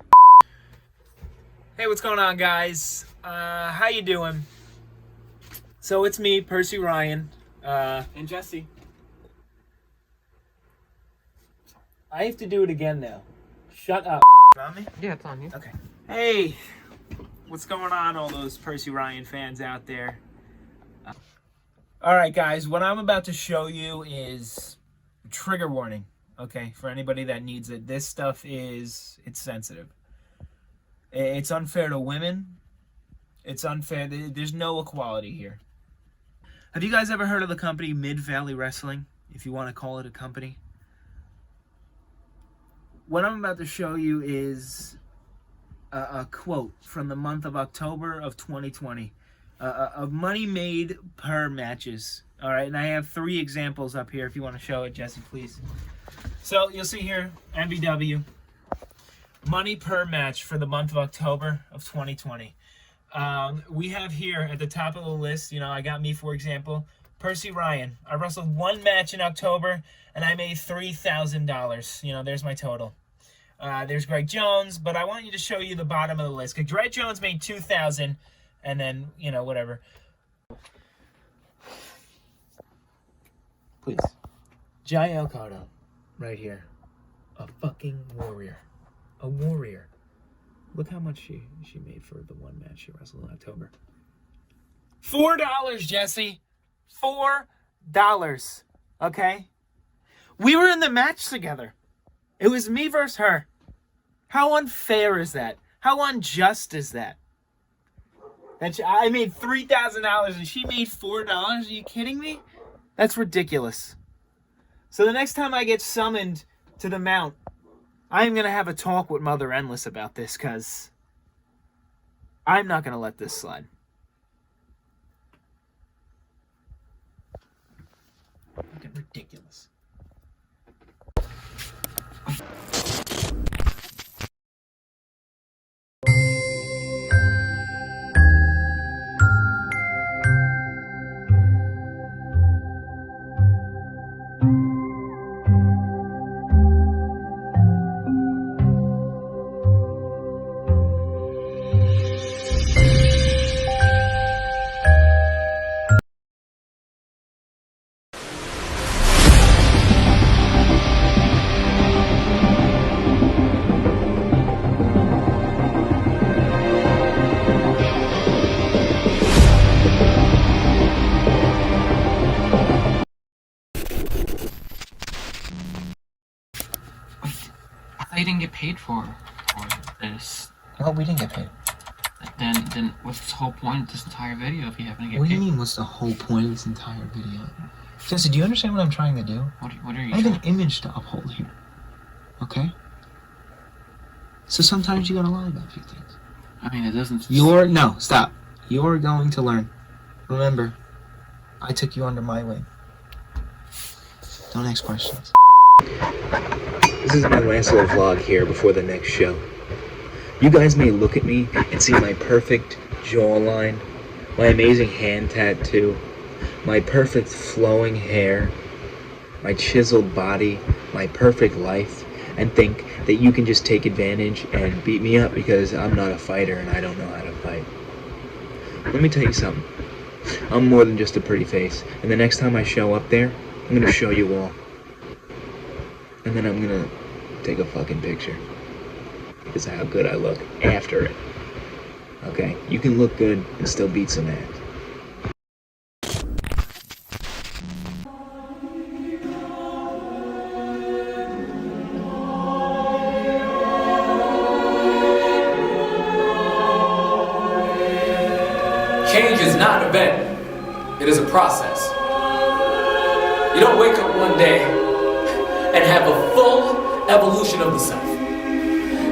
[SPEAKER 10] Hey, what's going on, guys? How you doing? So it's me, Percy Ryan.
[SPEAKER 11] And Jesse.
[SPEAKER 10] I have to do it again now. Shut up. On me?
[SPEAKER 11] Yeah, it's on you.
[SPEAKER 10] Okay. Hey, what's going on, all those Percy Ryan fans out there? All right, guys, what I'm about to show you is a trigger warning. Okay, for anybody that needs it. This stuff it's sensitive. It's unfair to women. It's unfair. There's no equality here. Have you guys ever heard of the company Mid-Valley Wrestling, if you want to call it a company? What I'm about to show you is a quote from the month of October of 2020 of money made per matches. All right, and I have 3 examples up here if you want to show it, Jesse, please. So you'll see here, MvW, money per match for the month of October of 2020. We have here at the top of the list, I got me, for example, Percy Ryan. I wrestled 1 match in October, and I made $3,000. There's my total. There's Greg Jones, but I want you to show you the bottom of the list. Because Greg Jones made $2,000, and then, whatever. Please. Jai Alcado, right here. A fucking warrior. A warrior. Look how much she made for the 1 match she wrestled in October. $4, Jesse. $4. Okay? We were in the match together. It was me versus her. How unfair is that? How unjust is that? I made $3,000 and she made $4? Are you kidding me? That's ridiculous. So the next time I get summoned to the Mount, I'm going to have a talk with Mother Endless about this, because I'm not going to let this slide. Fucking ridiculous.
[SPEAKER 11] They didn't get paid for this.
[SPEAKER 10] Well, we didn't get paid.
[SPEAKER 11] Then what's the whole point of this entire video if you haven't get paid?
[SPEAKER 10] What do you mean, what's the whole point of this entire video? Jesse, do you understand what I'm trying to do?
[SPEAKER 11] What are you
[SPEAKER 10] I have an image to uphold here. Okay? So sometimes you gotta lie about a few things.
[SPEAKER 11] I mean, it doesn't...
[SPEAKER 10] No, stop. You're going to learn. Remember, I took you under my wing. Don't ask questions.
[SPEAKER 12] This is my last little vlog here before the next show. You guys may look at me and see my perfect jawline, my amazing hand tattoo, my perfect flowing hair, my chiseled body, my perfect life, and think that you can just take advantage and beat me up because I'm not a fighter and I don't know how to fight. Let me tell you something. I'm more than just a pretty face, and the next time I show up there, I'm gonna show you all. And then I'm gonna take a fucking picture. Because of how good I look after it. Okay? You can look good and still beat some ass.
[SPEAKER 13] not an event, it is a process. You don't wake up one day and have a full evolution of the self.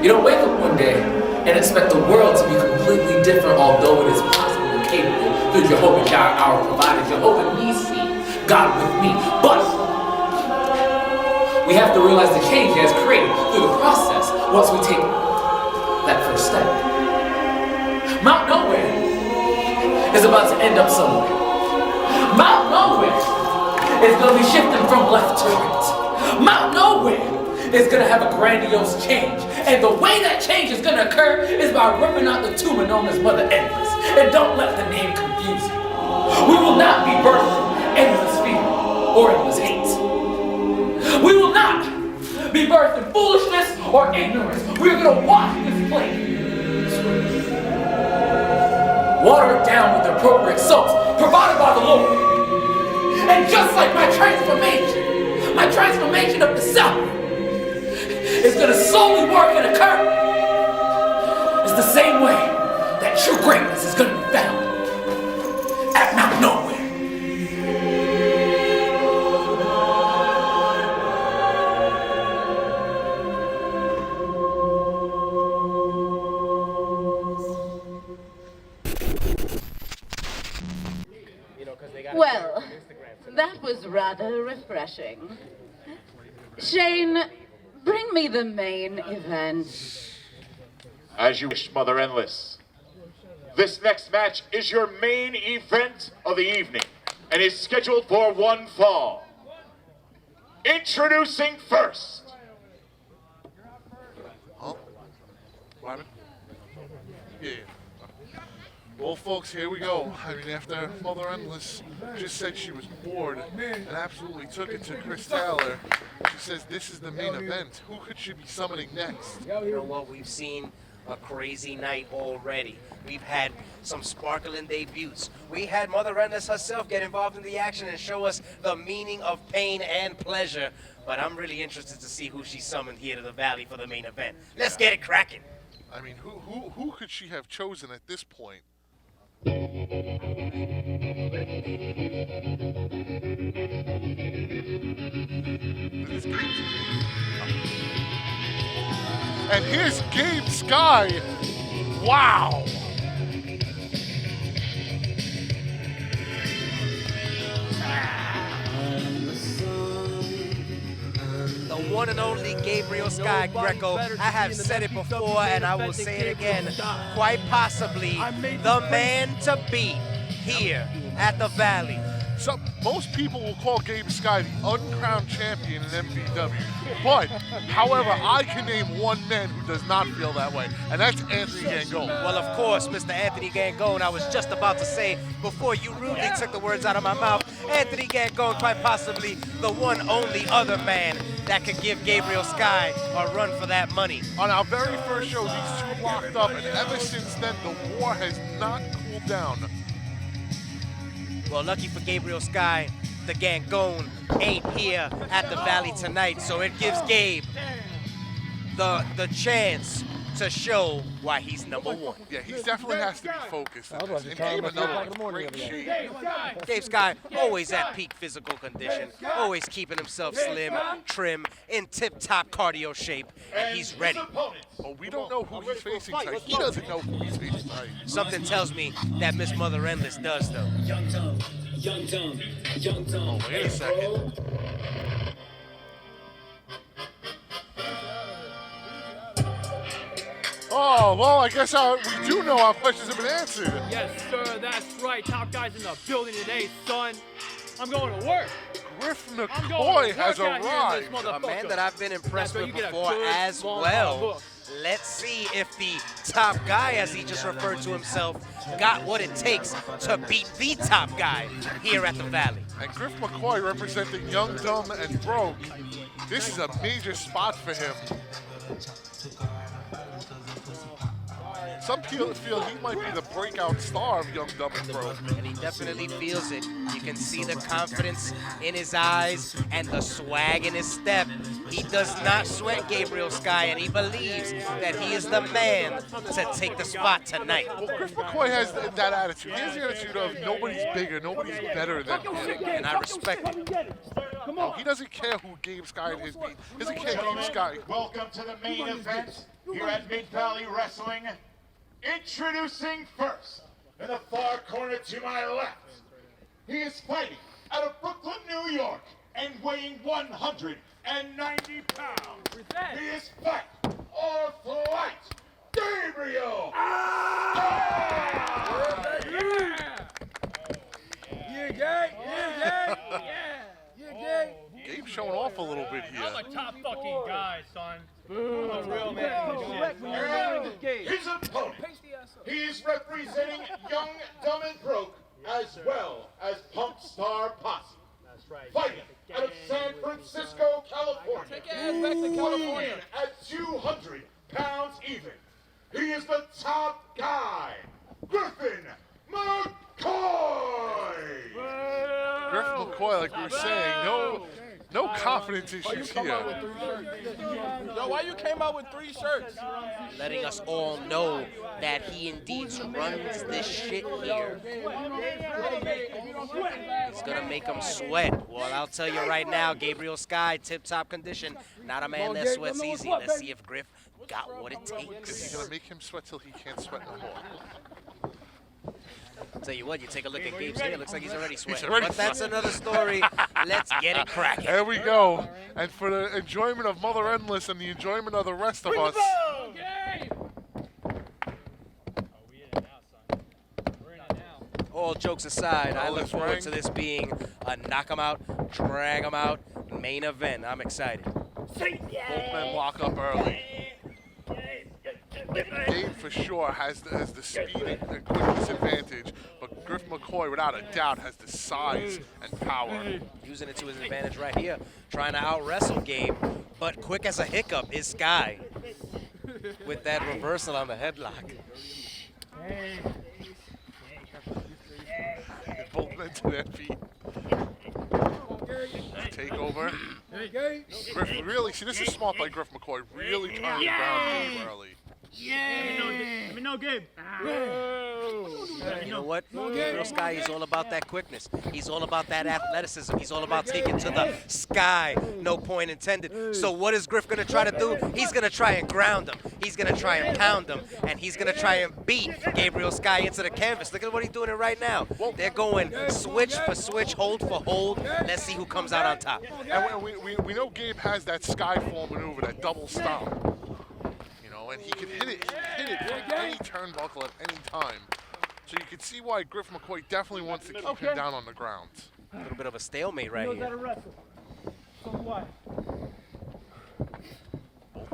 [SPEAKER 13] You don't wake up one day and expect the world to be completely different, although it is possible and capable through Jehovah Jireh, our provider, Jehovah Nisi, God with me. But we have to realize the change He has created through the process once we take that first step. Mount Nowhere is about to end up somewhere. Mount Nowhere is going to be shifting from left to right. Mount Nowhere is going to have a grandiose change. And the way that change is going to occur is by ripping out the tumor known as Mother Endless. And don't let the name confuse you. We will not be birthing endless fear or endless hate. We will not be birthing foolishness or ignorance. We are going to wash this flame. Water it down with the appropriate soaps provided by the Lord. And just like my transformation of the self is going to slowly work and occur, it's the same way that true greatness is going to be found at Mount Nowhere.
[SPEAKER 4] Well, that was rather refreshing. Shane, bring me the main event.
[SPEAKER 5] As you wish, Mother Endless. This next match is your main event of the evening and is scheduled for one fall. Introducing first.
[SPEAKER 2] Oh, what happened? Yeah. Well, folks, here we go. I mean, after Mother Endless just said she was bored and absolutely took it to Chris Taylor, she says this is the main event. Who could she be summoning next?
[SPEAKER 3] You know what? We've seen a crazy night already. We've had some sparkling debuts. We had Mother Endless herself get involved in the action and show us the meaning of pain and pleasure. But I'm really interested to see who she summoned here to the Valley for the main event. Let's get it cracking.
[SPEAKER 2] I mean, who could she have chosen at this point? And here's Gabe Skye. Wow.
[SPEAKER 3] The one and only Gabriel Skye Greco. I have said it before and I will say it again. Quite possibly the man to beat here at the Valley.
[SPEAKER 2] So most people will call Gabe Skye the uncrowned champion in MvW. But, however, I can name one man who does not feel that way, and that's Anthony Gangone.
[SPEAKER 3] Well, of course, Mr. Anthony Gangone. I was just about to say, before you rudely took the words out of my mouth, Anthony Gangone, quite possibly the one only other man that could give Gabriel Skye a run for that money.
[SPEAKER 2] On our very first show, these two locked up, and ever since then, the war has not cooled down.
[SPEAKER 3] Well, lucky for Gabriel Skye, the Gangone ain't here at the Valley tonight, so it gives Gabe the chance to show why he's number one.
[SPEAKER 2] Yeah, he definitely has to be focused on this. And Gabe, another great shape.
[SPEAKER 3] Gabe Skye, always at peak physical condition, always keeping himself slim, trim, in tip-top cardio shape, and he's ready.
[SPEAKER 2] Oh, we don't know who he's facing tonight. He doesn't know who he's facing tonight.
[SPEAKER 3] Something tells me that Miss Mother Endless does, though.
[SPEAKER 2] Oh, wait a second. Oh, well, I guess we do know our questions have been answered.
[SPEAKER 6] Yes, sir, that's right. Top guys in the building today, son. I'm going to work.
[SPEAKER 2] Griffin McCoy has arrived.
[SPEAKER 3] A man that I've been impressed with before as well. Let's see if the top guy, as he just referred to himself, got what it takes to beat the top guy here at the Valley.
[SPEAKER 2] And Griff McCoy representing Young, Dumb, and Broke. This is a major spot for him. some people feel he might be the breakout star of Young, Dumb, and Broke.
[SPEAKER 3] And he definitely feels it. You can see the confidence in his eyes and the swag in his step. He does not sweat Gabriel Skye, and he believes that he is the man to take the spot tonight.
[SPEAKER 2] Well, Griff McCoy has that attitude. He has the attitude of nobody's bigger, nobody's better than him.
[SPEAKER 3] And I respect it.
[SPEAKER 2] No, he doesn't care who Gabe Skye and his beat. He doesn't care Gabe Skye.
[SPEAKER 5] Welcome to the main event here at Mid-Valley Wrestling. Introducing first, in the far corner to my left, he is fighting out of Brooklyn, New York, and weighing 190 pounds. He is fight or flight, Gabriel.
[SPEAKER 2] Gabe's showing off a little bit here.
[SPEAKER 14] I'm a top fucking guy, son. I'm a real man.
[SPEAKER 5] And his opponent, he is representing Young, Dumb, and Broke, as well as Pump Star Posse. That's right. Fighting out of San Francisco, California.
[SPEAKER 14] Take your ass back to California.
[SPEAKER 5] Weighing in at 200 pounds even. He is the top guy, Griffin McCoy.
[SPEAKER 2] Griffin McCoy, like we were saying, no confidence issues here.
[SPEAKER 14] Yo, why you came out with 3 shirts?
[SPEAKER 3] Letting us all know that he indeed runs this shit here. He's gonna make him sweat. Well, I'll tell you right now, Gabriel Skye, tip-top condition. Not a man that sweats easy. Let's see if Griff got what it takes.
[SPEAKER 2] Is he gonna make him sweat till he can't sweat no more?
[SPEAKER 3] I'll tell you what, you take a look at Gabe's hair, it looks like he's already sweating.
[SPEAKER 2] He's already
[SPEAKER 3] But that's
[SPEAKER 2] sweating.
[SPEAKER 3] another story. Let's get it cracking.
[SPEAKER 2] There we go. And for the enjoyment of Mother Endless and the enjoyment of the rest of us.
[SPEAKER 3] All jokes aside, I look
[SPEAKER 2] Let's
[SPEAKER 3] forward
[SPEAKER 2] ring.
[SPEAKER 3] to this being a knock 'em out, drag 'em out main event. I'm excited.
[SPEAKER 2] Both men block up early. Gabe for sure has the speed and quickness advantage, but Griff McCoy without a doubt has the size and power.
[SPEAKER 3] Using it to his advantage right here, trying to out-wrestle Gabe, but quick as a hiccup is Skye with that reversal on the headlock.
[SPEAKER 2] Both men to their feet. Take over. Griff really, see, this is smart by Griff McCoy, really turning down Gabe early.
[SPEAKER 14] Let me know, Gabe.
[SPEAKER 3] You know what? Gabriel Skye is all about that quickness. He's all about that athleticism. He's all about taking to the sky, no point intended. So what is Griff going to try to do? He's going to try and ground him. He's going to try and pound him. And he's going to try and beat Gabriel Skye into the canvas. Look at what he's doing it right now. They're going switch for switch, hold for hold. Let's see who comes out on top.
[SPEAKER 2] And we know Gabe has that Skyfall maneuver, that double stomp. And he can hit it from any turnbuckle at any time. So you can see why Griff McCoy definitely wants to keep him down on the ground.
[SPEAKER 3] A little bit of a stalemate right here.
[SPEAKER 2] Both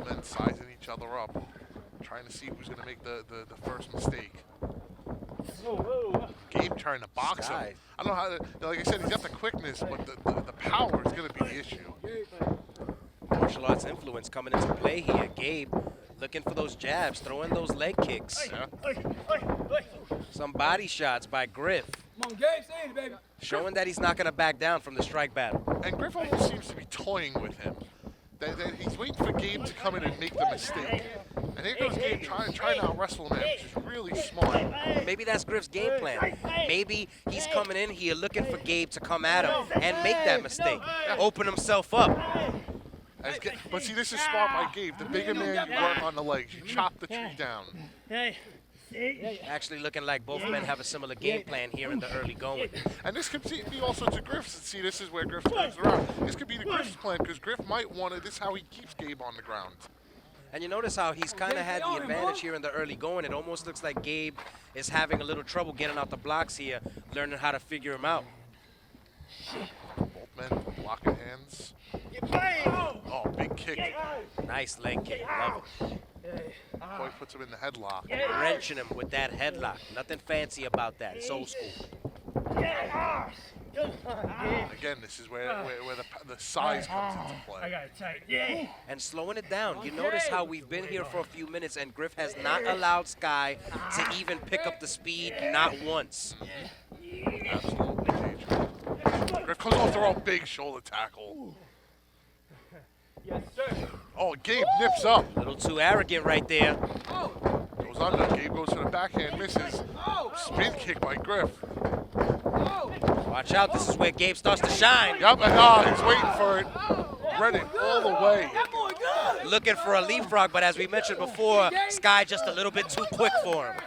[SPEAKER 2] men sizing each other up, trying to see who's going to make the first mistake. Gabe trying to box him. I don't know how to, like I said, he's got the quickness, but the power is going to be the issue.
[SPEAKER 3] Martial arts influence coming into play here. Gabe looking for those jabs, throwing those leg kicks. Some body shots by Griff.
[SPEAKER 6] Come on, Gabe, say it, baby.
[SPEAKER 3] Showing that he's not going to back down from the strike battle.
[SPEAKER 2] And Griff almost seems to be toying with him. That he's waiting for Gabe to come in and make the mistake. And here goes Gabe trying to out-wrestle him, which is really smart.
[SPEAKER 3] Maybe that's Griff's game plan. Maybe he's coming in here looking for Gabe to come at him and make that mistake. Open himself up.
[SPEAKER 2] But see, this is smart by Gabe. The bigger man, you work on the legs. You chop the tree down.
[SPEAKER 3] Actually looking like both men have a similar game plan here in the early going.
[SPEAKER 2] And this could be also to Griff's. See, this is where Griff turns around. This could be the Griff's plan, because Griff might want it. This is how he keeps Gabe on the ground.
[SPEAKER 3] And you notice how he's kind of had the advantage here in the early going. It almost looks like Gabe is having a little trouble getting out the blocks here, learning how to figure him out.
[SPEAKER 2] Both men blocking hands. Oh, big kick.
[SPEAKER 3] Nice leg kick. Love it.
[SPEAKER 2] Boy puts him in the headlock.
[SPEAKER 3] Wrenching him with that headlock. Nothing fancy about that. It's old school.
[SPEAKER 2] Again, this is where the size comes into play.
[SPEAKER 14] I got it tight. Yeah.
[SPEAKER 3] And slowing it down. You notice how we've been here for a few minutes and Griff has not allowed Skye to even pick up the speed, not once.
[SPEAKER 2] Absolutely, Gage. Griff comes off the rope, big shoulder tackle.
[SPEAKER 14] Yes, sir.
[SPEAKER 2] Oh, Gabe nips up.
[SPEAKER 3] A little too arrogant right there.
[SPEAKER 2] Goes under. Gabe goes to the backhand, misses. Spin kick by Griff.
[SPEAKER 3] Watch out, this is where Gabe starts to shine.
[SPEAKER 2] Yep, and he's waiting for it. Read it all the way.
[SPEAKER 3] Looking for a leapfrog, but as we mentioned before, Skye just a little bit too quick for him.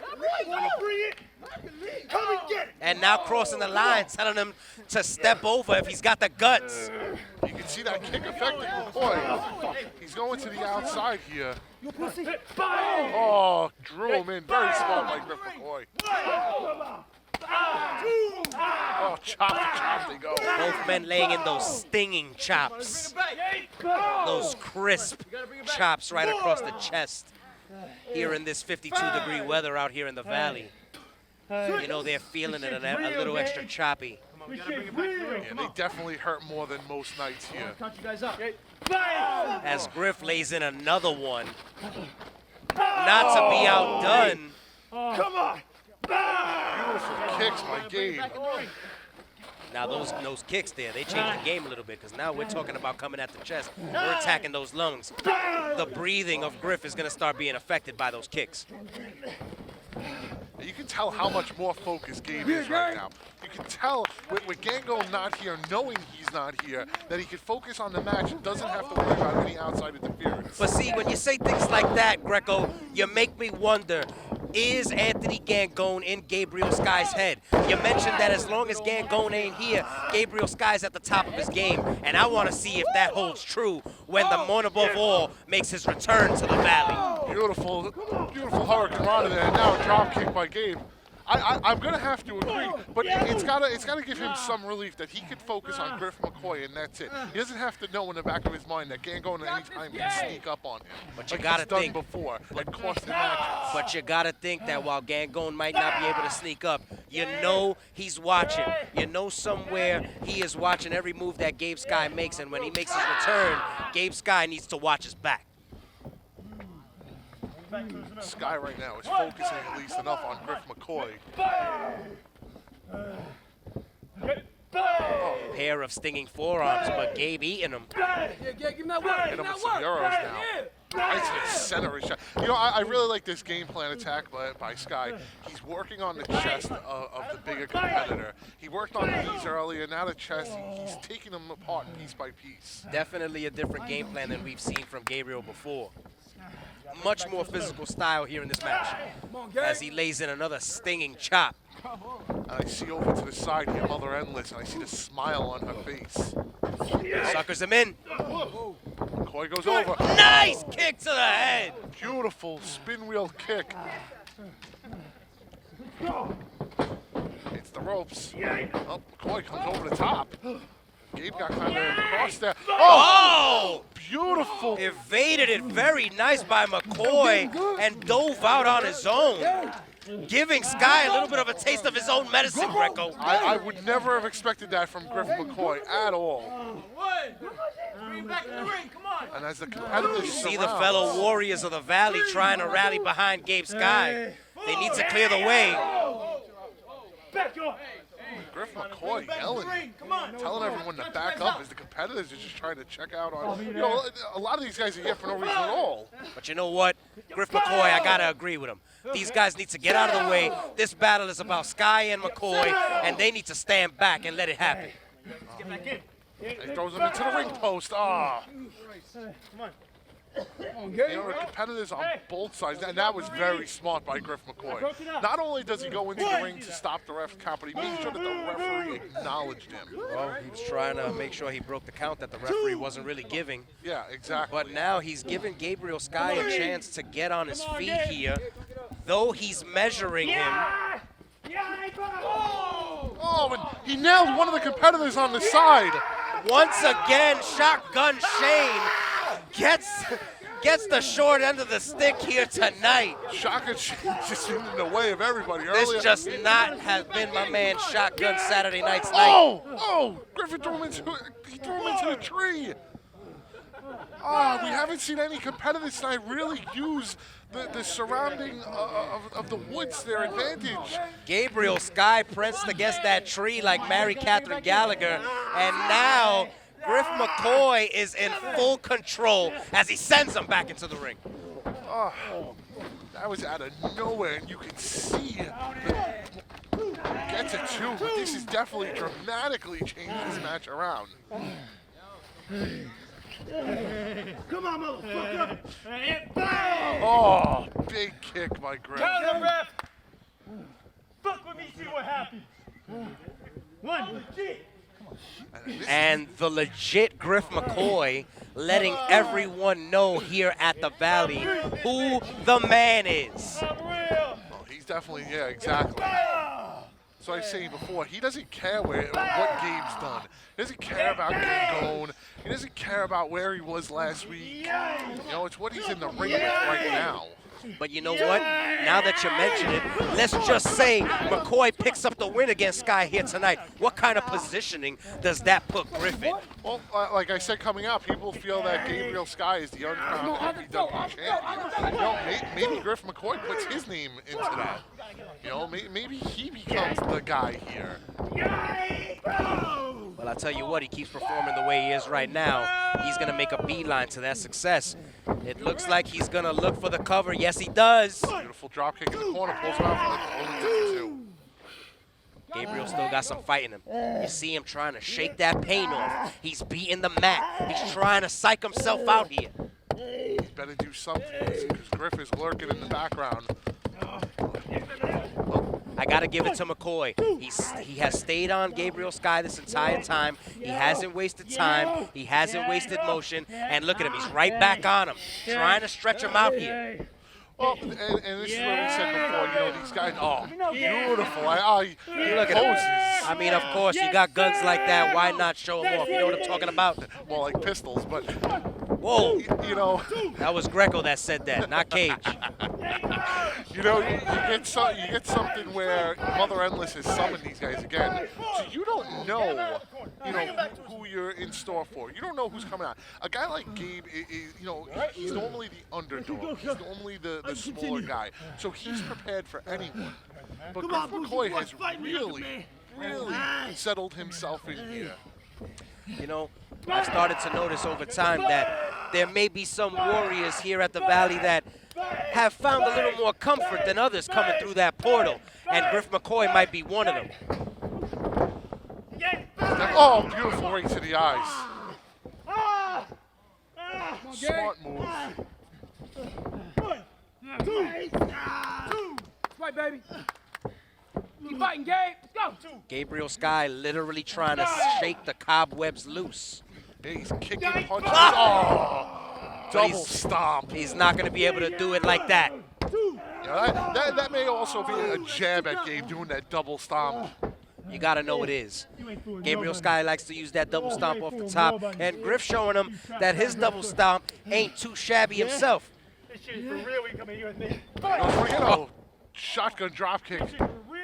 [SPEAKER 3] And now crossing the line, telling him to step over if he's got the guts.
[SPEAKER 2] You can see that kick affecting McCoy. He's going to the outside here. Oh, drew him in. Very smart by Griff McCoy. Oh, chop they go.
[SPEAKER 3] Both men laying in those stinging chops. Those crisp chops right across the chest. Here in this 52-degree weather out here in the valley. You know, they're feeling it a little extra choppy.
[SPEAKER 2] Yeah, they definitely hurt more than most nights here.
[SPEAKER 3] As Griff lays in another one. Not to be outdone.
[SPEAKER 14] Come on.
[SPEAKER 2] Beautiful kicks by Gabe.
[SPEAKER 3] Now those kicks there, they changed the game a little bit because now we're talking about coming at the chest. We're attacking those lungs. The breathing of Griff is going to start being affected by those kicks.
[SPEAKER 2] You can tell how much more focused Gabe is right now. You can tell with Gango not here, knowing he's not here, that he can focus on the match and doesn't have to worry about any outside interference.
[SPEAKER 3] But see, when you say things like that, Greco, you make me wonder, is Anthony Gangone in Gabriel Skye's head? You mentioned that as long as Gangone ain't here, Gabriel Skye's at the top of his game. And I want to see if that holds true when the Mourn Above All makes his return to the Valley.
[SPEAKER 2] Beautiful, beautiful hurricane run there. And now a drop kick by Gabe. I'm gonna have to agree, but it's gotta give him some relief that he could focus on Griff McCoy and that's it. He doesn't have to know in the back of his mind that Gangone at any time can sneak up on him.
[SPEAKER 3] But you gotta think
[SPEAKER 2] before and cost him matches.
[SPEAKER 3] But you gotta think that while Gangone might not be able to sneak up, you know he's watching. You know somewhere he is watching every move that Gabe Skye makes, and when he makes his return, Gabe Skye needs to watch his back.
[SPEAKER 2] Skye right now is focusing at least enough on Griff McCoy.
[SPEAKER 3] Pair of stinging forearms, but Gabe eating them.
[SPEAKER 2] Hit him with some euros now. Right to the center of his shot. You know, I really like this game plan attack by Skye. He's working on the chest of the bigger competitor. He worked on the knees earlier, now the chest, he's taking them apart piece by piece.
[SPEAKER 3] Definitely a different game plan than we've seen from Gabriel before. Much more physical style here in this match as he lays in another stinging chop.
[SPEAKER 2] I see over to the side here, Mother Endless, and I see the smile on her face.
[SPEAKER 3] Suckers him in.
[SPEAKER 2] McCoy goes over.
[SPEAKER 3] Nice kick to the head.
[SPEAKER 2] Beautiful spin wheel kick. It's the ropes. Oh, McCoy comes over the top. Gabe got kind of crossed there.
[SPEAKER 3] Oh!
[SPEAKER 2] Beautiful.
[SPEAKER 3] Evaded it. Very nice by McCoy and dove out on his own. Giving Skye a little bit of a taste of his own medicine, Greco.
[SPEAKER 2] I would never have expected that from Griffin McCoy at all. And as the competitors
[SPEAKER 3] see the fellow warriors of the Valley trying to rally behind Gabe Skye. They need to clear the way.
[SPEAKER 2] Griff McCoy yelling, telling everyone to back up as the competitors are just trying to check out on. You know, a lot of these guys are here for no reason at all.
[SPEAKER 3] But you know what? Griff McCoy, I gotta agree with him. These guys need to get out of the way. This battle is about Skye and McCoy, and they need to stand back and let it happen.
[SPEAKER 2] He throws him into the ring post. Ah. You know, the competitors on both sides, and that was very smart by Griff McCoy. Not only does he go into the ring to stop the ref count, but he made sure that the referee acknowledged him.
[SPEAKER 3] Well, he was trying to make sure he broke the count that the referee wasn't really giving.
[SPEAKER 2] Yeah, exactly.
[SPEAKER 3] But now he's giving Gabriel Skye a chance to get on his feet here, though he's measuring him.
[SPEAKER 2] Oh, and he nailed one of the competitors on the side.
[SPEAKER 3] Once again, Shotgun Shane gets gets the short end of the stick here tonight.
[SPEAKER 2] Shotgun just in the way of everybody.
[SPEAKER 3] This just not has been my man Shotgun Saturday night's night.
[SPEAKER 2] Oh! Griffin threw him into the tree. We haven't seen any competitors tonight really use the surrounding of the woods to their advantage.
[SPEAKER 3] Gabriel Skye pressed against that tree like Mary Catherine Gallagher, and now Griff McCoy is in full control as he sends him back into the ring.
[SPEAKER 2] That was out of nowhere, and you can see gets it too, but this is definitely dramatically changed this match around.
[SPEAKER 7] Come on, motherfucker!
[SPEAKER 2] Oh, big kick by Griff.
[SPEAKER 14] Tell the ref. Fuck with me, see what happens. One.
[SPEAKER 3] And the legit Griff McCoy letting everyone know here at the Valley who the man is.
[SPEAKER 2] Oh, he's definitely, yeah, exactly. So I was saying before, he doesn't care what Gabe's done. He doesn't care about Gabe. He doesn't care about where he was last week. You know, it's what he's in the ring with right now.
[SPEAKER 3] But you know what? Now that you mention it, let's just say McCoy picks up the win against Skye here tonight. What kind of positioning does that put Griffin?
[SPEAKER 2] Well, like I said coming up, people feel that Gabriel Skye is the uncrowned MvW champion. You know, maybe Griff McCoy puts his name into that. You know, maybe he becomes the guy here.
[SPEAKER 3] Well, I'll tell you what, he keeps performing the way he is right now. He's going to make a beeline to that success. It looks like he's going to look for the cover. Yes, he does.
[SPEAKER 2] Beautiful drop kick in the corner, pulls him out for the 2.
[SPEAKER 3] Gabriel still got some fight in him. You see him trying to shake that pain off. He's beating the mat. He's trying to psych himself out here.
[SPEAKER 2] He better do something because Griff is lurking in the background.
[SPEAKER 3] I got to give it to McCoy. He has stayed on Gabriel Skye this entire time. He hasn't wasted time. He hasn't wasted motion. And look at him. He's right back on him, trying to stretch him out here.
[SPEAKER 2] Well, and this is what we said before, you know, these guys, beautiful.
[SPEAKER 3] Look at him. I mean, of course, you got guns like that. Why not show them off? You know what I'm talking about?
[SPEAKER 2] Well, like pistols, but...
[SPEAKER 3] Whoa.
[SPEAKER 2] You know...
[SPEAKER 3] That was Greco that said that, not Cage.
[SPEAKER 2] You know, you get something where Mother Endless has summoned these guys again, so you don't know, who you're in store for. You don't know who's coming out. A guy like Gabe is, he's normally the underdog. He's normally the smaller guy, so he's prepared for anyone. But Griff McCoy has really settled himself in here.
[SPEAKER 3] You know, I've started to notice over time that there may be some warriors here at the Valley that have found a little more comfort than others coming through that portal, and Griff McCoy might be one of them.
[SPEAKER 2] Oh, beautiful right to the eyes. Smart move.
[SPEAKER 6] Right, baby. Keep fighting, Gabe. Let's go.
[SPEAKER 3] Gabriel Skye literally trying to shake the cobwebs loose.
[SPEAKER 2] He's kicking punches. Oh! Double stomp.
[SPEAKER 3] He's not going to be able to do it like that.
[SPEAKER 2] Yeah, that may also be a jab at Gabe doing that double stomp.
[SPEAKER 3] You got to know it is. Gabriel Skye likes to use that double stomp off the top, and Griff showing him that his double stomp ain't too shabby himself.
[SPEAKER 14] This shit is for real when you come in here with me.
[SPEAKER 2] Shotgun drop kick.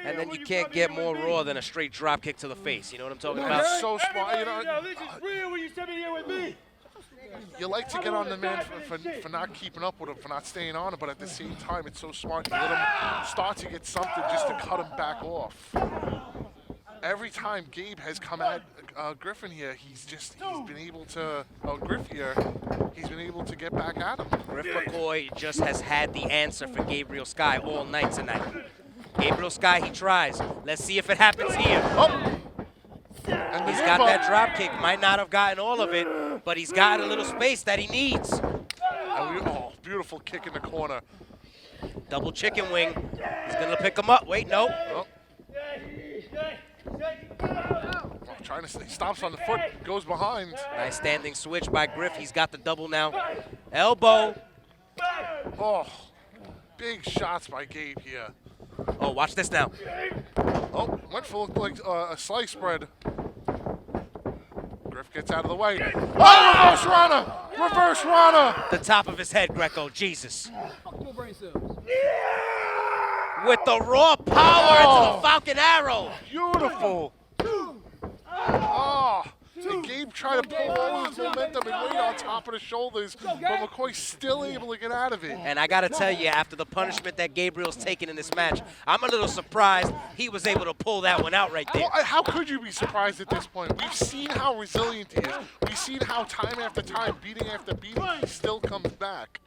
[SPEAKER 3] And then you can't get more raw than a straight drop kick to the face. You know what I'm talking about?
[SPEAKER 2] That's so smart.
[SPEAKER 14] This is real when you come in here with me.
[SPEAKER 2] You like to get on the man for not keeping up with him, for not staying on him, but at the same time, it's so smart. You let him start to get something just to cut him back off. Every time Gabe has come at Griffin here, he's been able to, Griff here, he's been able to get back at him.
[SPEAKER 3] Griff McCoy just has had the answer for Gabriel Skye all night tonight. Gabriel Skye, he tries. Let's see if it happens here. And he's got that drop kick. Might not have gotten all of it, but he's got a little space that he needs.
[SPEAKER 2] Oh, beautiful kick in the corner.
[SPEAKER 3] Double chicken wing. He's going to pick him up. Wait, no.
[SPEAKER 2] Trying to he stomps on the foot, goes behind.
[SPEAKER 3] Nice standing switch by Griff. He's got the double now. Elbow.
[SPEAKER 2] Oh, big shots by Gabe here.
[SPEAKER 3] Oh, watch this now.
[SPEAKER 2] Oh, went for like a slice spread. Griff gets out of the way. Oh, reverse Rana! Reverse Rana!
[SPEAKER 3] The top of his head, Greco. Jesus. With the raw power into the Falcon Arrow.
[SPEAKER 2] Beautiful. Oh, and Gabe trying to pull all his momentum and weight on top of the shoulders, but McCoy's still able to get out of it.
[SPEAKER 3] And I got to tell you, after the punishment that Gabriel's taken in this match, I'm a little surprised he was able to pull that one out right there.
[SPEAKER 2] Well, how could you be surprised at this point? We've seen how resilient he is. We've seen how time after time, beating after beating, he still comes back.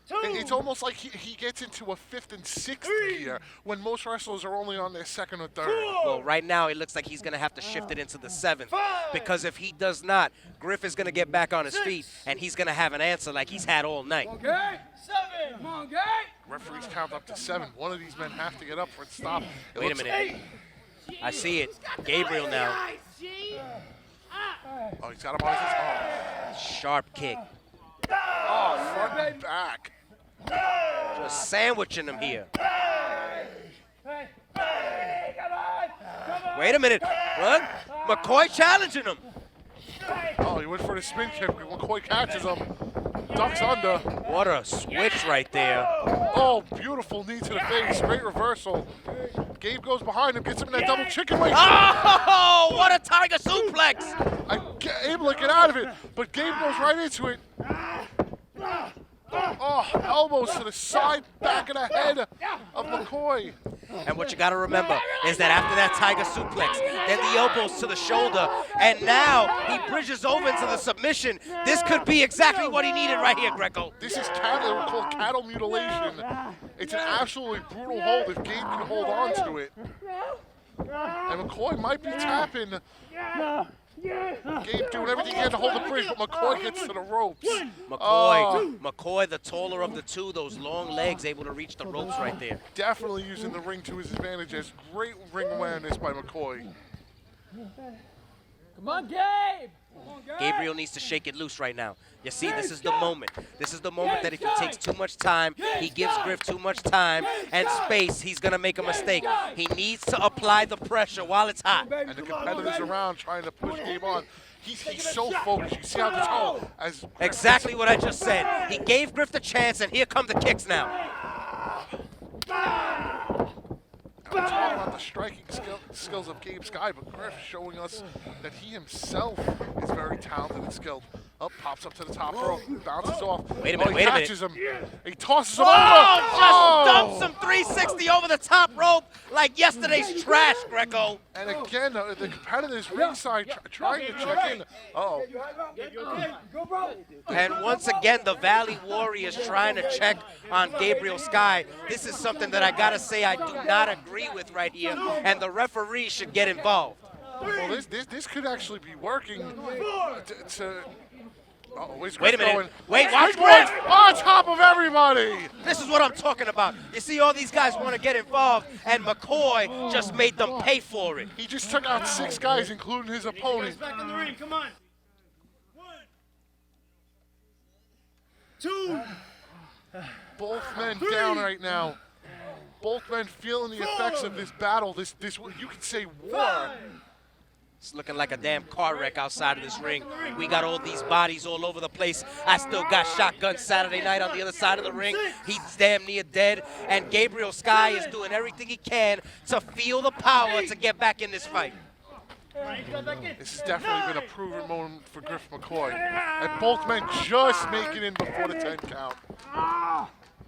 [SPEAKER 2] It's almost like he gets into a 5th and 6th gear when most wrestlers are only on their 2nd or 3rd.
[SPEAKER 3] Well, right now it looks like he's going to have to shift it into the 7th because if he does not, Griff is going to get back on his feet and he's going to have an answer like he's had all night.
[SPEAKER 6] Okay, 7. Come on, Gabe.
[SPEAKER 2] Referees count up to 7. One of these men have to get up for it to stop.
[SPEAKER 3] Wait a minute. I see it. Gabriel now.
[SPEAKER 2] Oh, he's got him on his
[SPEAKER 3] Sharp kick.
[SPEAKER 2] Oh, front and back.
[SPEAKER 3] Just sandwiching him here. Wait a minute. What? McCoy challenging him.
[SPEAKER 2] Oh, he went for the spin kick. McCoy catches him. Ducks under.
[SPEAKER 3] What a switch right there.
[SPEAKER 2] Oh, beautiful knee to the face. Great reversal. Gabe goes behind him, gets him in that double chicken wing.
[SPEAKER 3] Oh, what a tiger suplex.
[SPEAKER 2] Able to get out of it, but Gabe goes right into it. Oh, elbows to the side, back of the head of McCoy.
[SPEAKER 3] And what you got to remember is that after that tiger suplex, then the elbows to the shoulder, and now he bridges over into the submission. This could be exactly what he needed right here, Greco.
[SPEAKER 2] This is called cattle mutilation. It's an absolutely brutal hold if Gabe can hold on to it. And McCoy might be tapping. Gabe doing everything he can to hold the bridge, but McCoy gets to the ropes.
[SPEAKER 3] McCoy, the taller of the two, those long legs able to reach the ropes right there.
[SPEAKER 2] Definitely using the ring to his advantage. There's great ring awareness by McCoy.
[SPEAKER 6] Come on, Gabe.
[SPEAKER 3] Gabriel needs to shake it loose right now. You see, this is the moment. This is the moment that if he takes too much time, he gives Griff too much time and space, he's going to make a mistake. He needs to apply the pressure while it's hot.
[SPEAKER 2] And the competitors around trying to push Gabe on. He's so focused. You see how the tone as
[SPEAKER 3] exactly what I just said. He gave Griff the chance, and here come the kicks now.
[SPEAKER 2] We're talking about the striking skills of Gabe Skye, but Griff showing us that he himself is very talented and skilled. Up, pops up to the top rope, bounces off.
[SPEAKER 3] Wait a minute, wait a minute.
[SPEAKER 2] He catches him. He tosses him over.
[SPEAKER 3] Just dumps him 360 over the top rope like yesterday's trash, Greco.
[SPEAKER 2] And again, the competitors ringside trying to check in. Uh-oh.
[SPEAKER 3] And once again, the Valley Warriors trying to check on Gabriel Skye. This is something that I gotta say I do not agree with right here, and the referee should get involved.
[SPEAKER 2] Well, this could actually be working
[SPEAKER 3] wait a minute.
[SPEAKER 2] Going?
[SPEAKER 3] Wait, watch
[SPEAKER 2] Griff on top of everybody.
[SPEAKER 3] This is what I'm talking about. You see, all these guys want to get involved, and McCoy just made them pay for it.
[SPEAKER 2] He just took out 6 guys, including his opponent.
[SPEAKER 14] Back in the ring, come on. 1, 2.
[SPEAKER 2] Both men down right now. Both men feeling the effects of this battle. This you could say war.
[SPEAKER 3] It's looking like a damn car wreck outside of this ring. We got all these bodies all over the place. I still got Shotgun Saturday Night on the other side of the ring. He's damn near dead. And Gabriel Skye is doing everything he can to feel the power to get back in this fight.
[SPEAKER 2] This has definitely been a proven moment for Griff McCoy. And both men just make it in before the 10 count.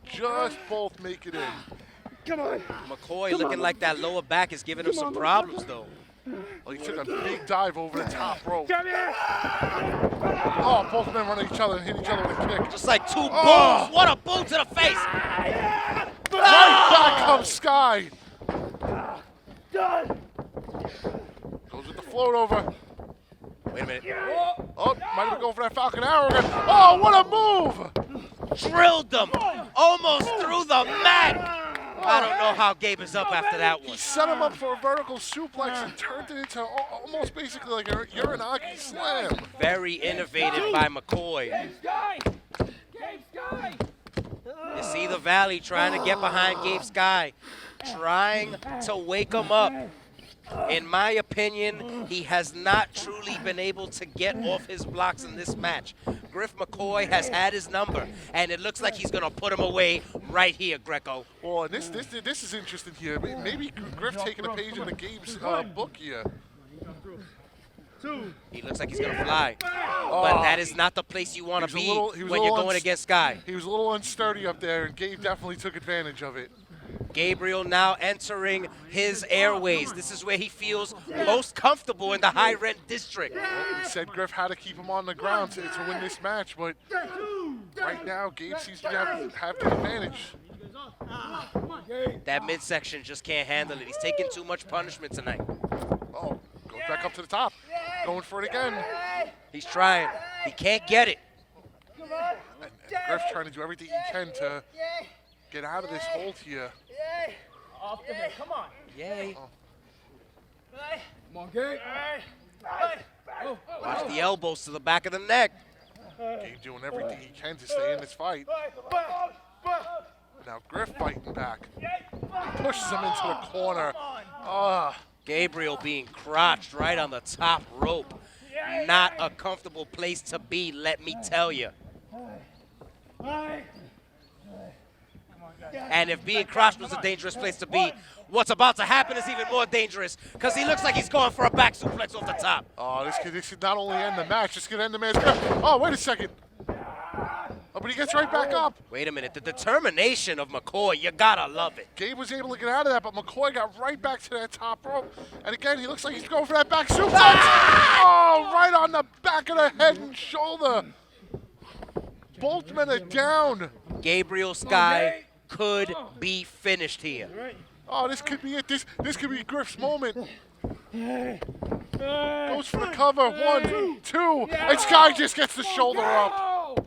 [SPEAKER 2] Just both make it in.
[SPEAKER 14] Come on.
[SPEAKER 3] McCoy looking like that lower back is giving him some problems, though.
[SPEAKER 2] Well, he took a big dive over the top rope.
[SPEAKER 14] Come here.
[SPEAKER 2] Oh, both men run at each other and hit each other with a kick.
[SPEAKER 3] Just like 2 booms. What a boom to the face.
[SPEAKER 2] Right back comes Skye. Goes with the float over.
[SPEAKER 3] Wait a minute.
[SPEAKER 2] Oh, might have go for that Falcon Arrow again. Oh, what a move.
[SPEAKER 3] Drilled them. Almost through the mat. I don't know how Gabe is up after that one.
[SPEAKER 2] He set him up for a vertical suplex and turned it into almost basically like a Uranagi slam.
[SPEAKER 3] Very innovative by McCoy.
[SPEAKER 6] Gabe Skye. Gabe Skye.
[SPEAKER 3] You see the Valley trying to get behind Gabe Skye, trying to wake him up. In my opinion, opinion, he has not truly been able to get off his blocks in this match. Griff McCoy has had his number, and it looks like he's going to put him away right here, Greco.
[SPEAKER 2] Well, and this is interesting here. Maybe Griff taking a page into Gabe's book here.
[SPEAKER 3] He looks like he's going to fly. But that is not the place you want to be when you're going against Skye.
[SPEAKER 2] He was a little unsturdy up there, and Gabe definitely took advantage of it.
[SPEAKER 3] Gabriel now entering his airways. This is where he feels most comfortable in the high-rent district.
[SPEAKER 2] Well, he said Griff had to keep him on the ground to win this match, but right now Gabe seems to have the advantage.
[SPEAKER 3] That midsection just can't handle it. He's taking too much punishment tonight.
[SPEAKER 2] Oh, goes back up to the top. Going for it again.
[SPEAKER 3] He's trying. He can't get it.
[SPEAKER 2] And Griff trying to do everything he can to get out of this hold here.
[SPEAKER 6] Off the head. Come on.
[SPEAKER 3] Yay.
[SPEAKER 2] Oh.
[SPEAKER 6] Come on, Gabe.
[SPEAKER 3] Watch the elbows to the back of the neck.
[SPEAKER 2] Gabe doing everything he can to stay in this fight. Now Griff fighting back. He pushes him into the corner.
[SPEAKER 3] Gabriel being crotched right on the top rope. Not a comfortable place to be, let me tell you. And if being crotched was a dangerous place to be, what's about to happen is even more dangerous, because he looks like he's going for a back suplex off the top.
[SPEAKER 2] Oh, this could not only end the match, this could end the man's career. Oh, wait a second. Oh, but he gets right back up.
[SPEAKER 3] Wait a minute. The determination of McCoy, you gotta love it.
[SPEAKER 2] Gabe was able to get out of that, but McCoy got right back to that top rope. And again, he looks like he's going for that back suplex. Oh, right on the back of the head and shoulder. Both men are down.
[SPEAKER 3] Gabriel Skye could be finished here.
[SPEAKER 2] Oh, this could be it. This could be Griff's moment. Goes for the cover. 1, 2. And Skye just gets the shoulder up.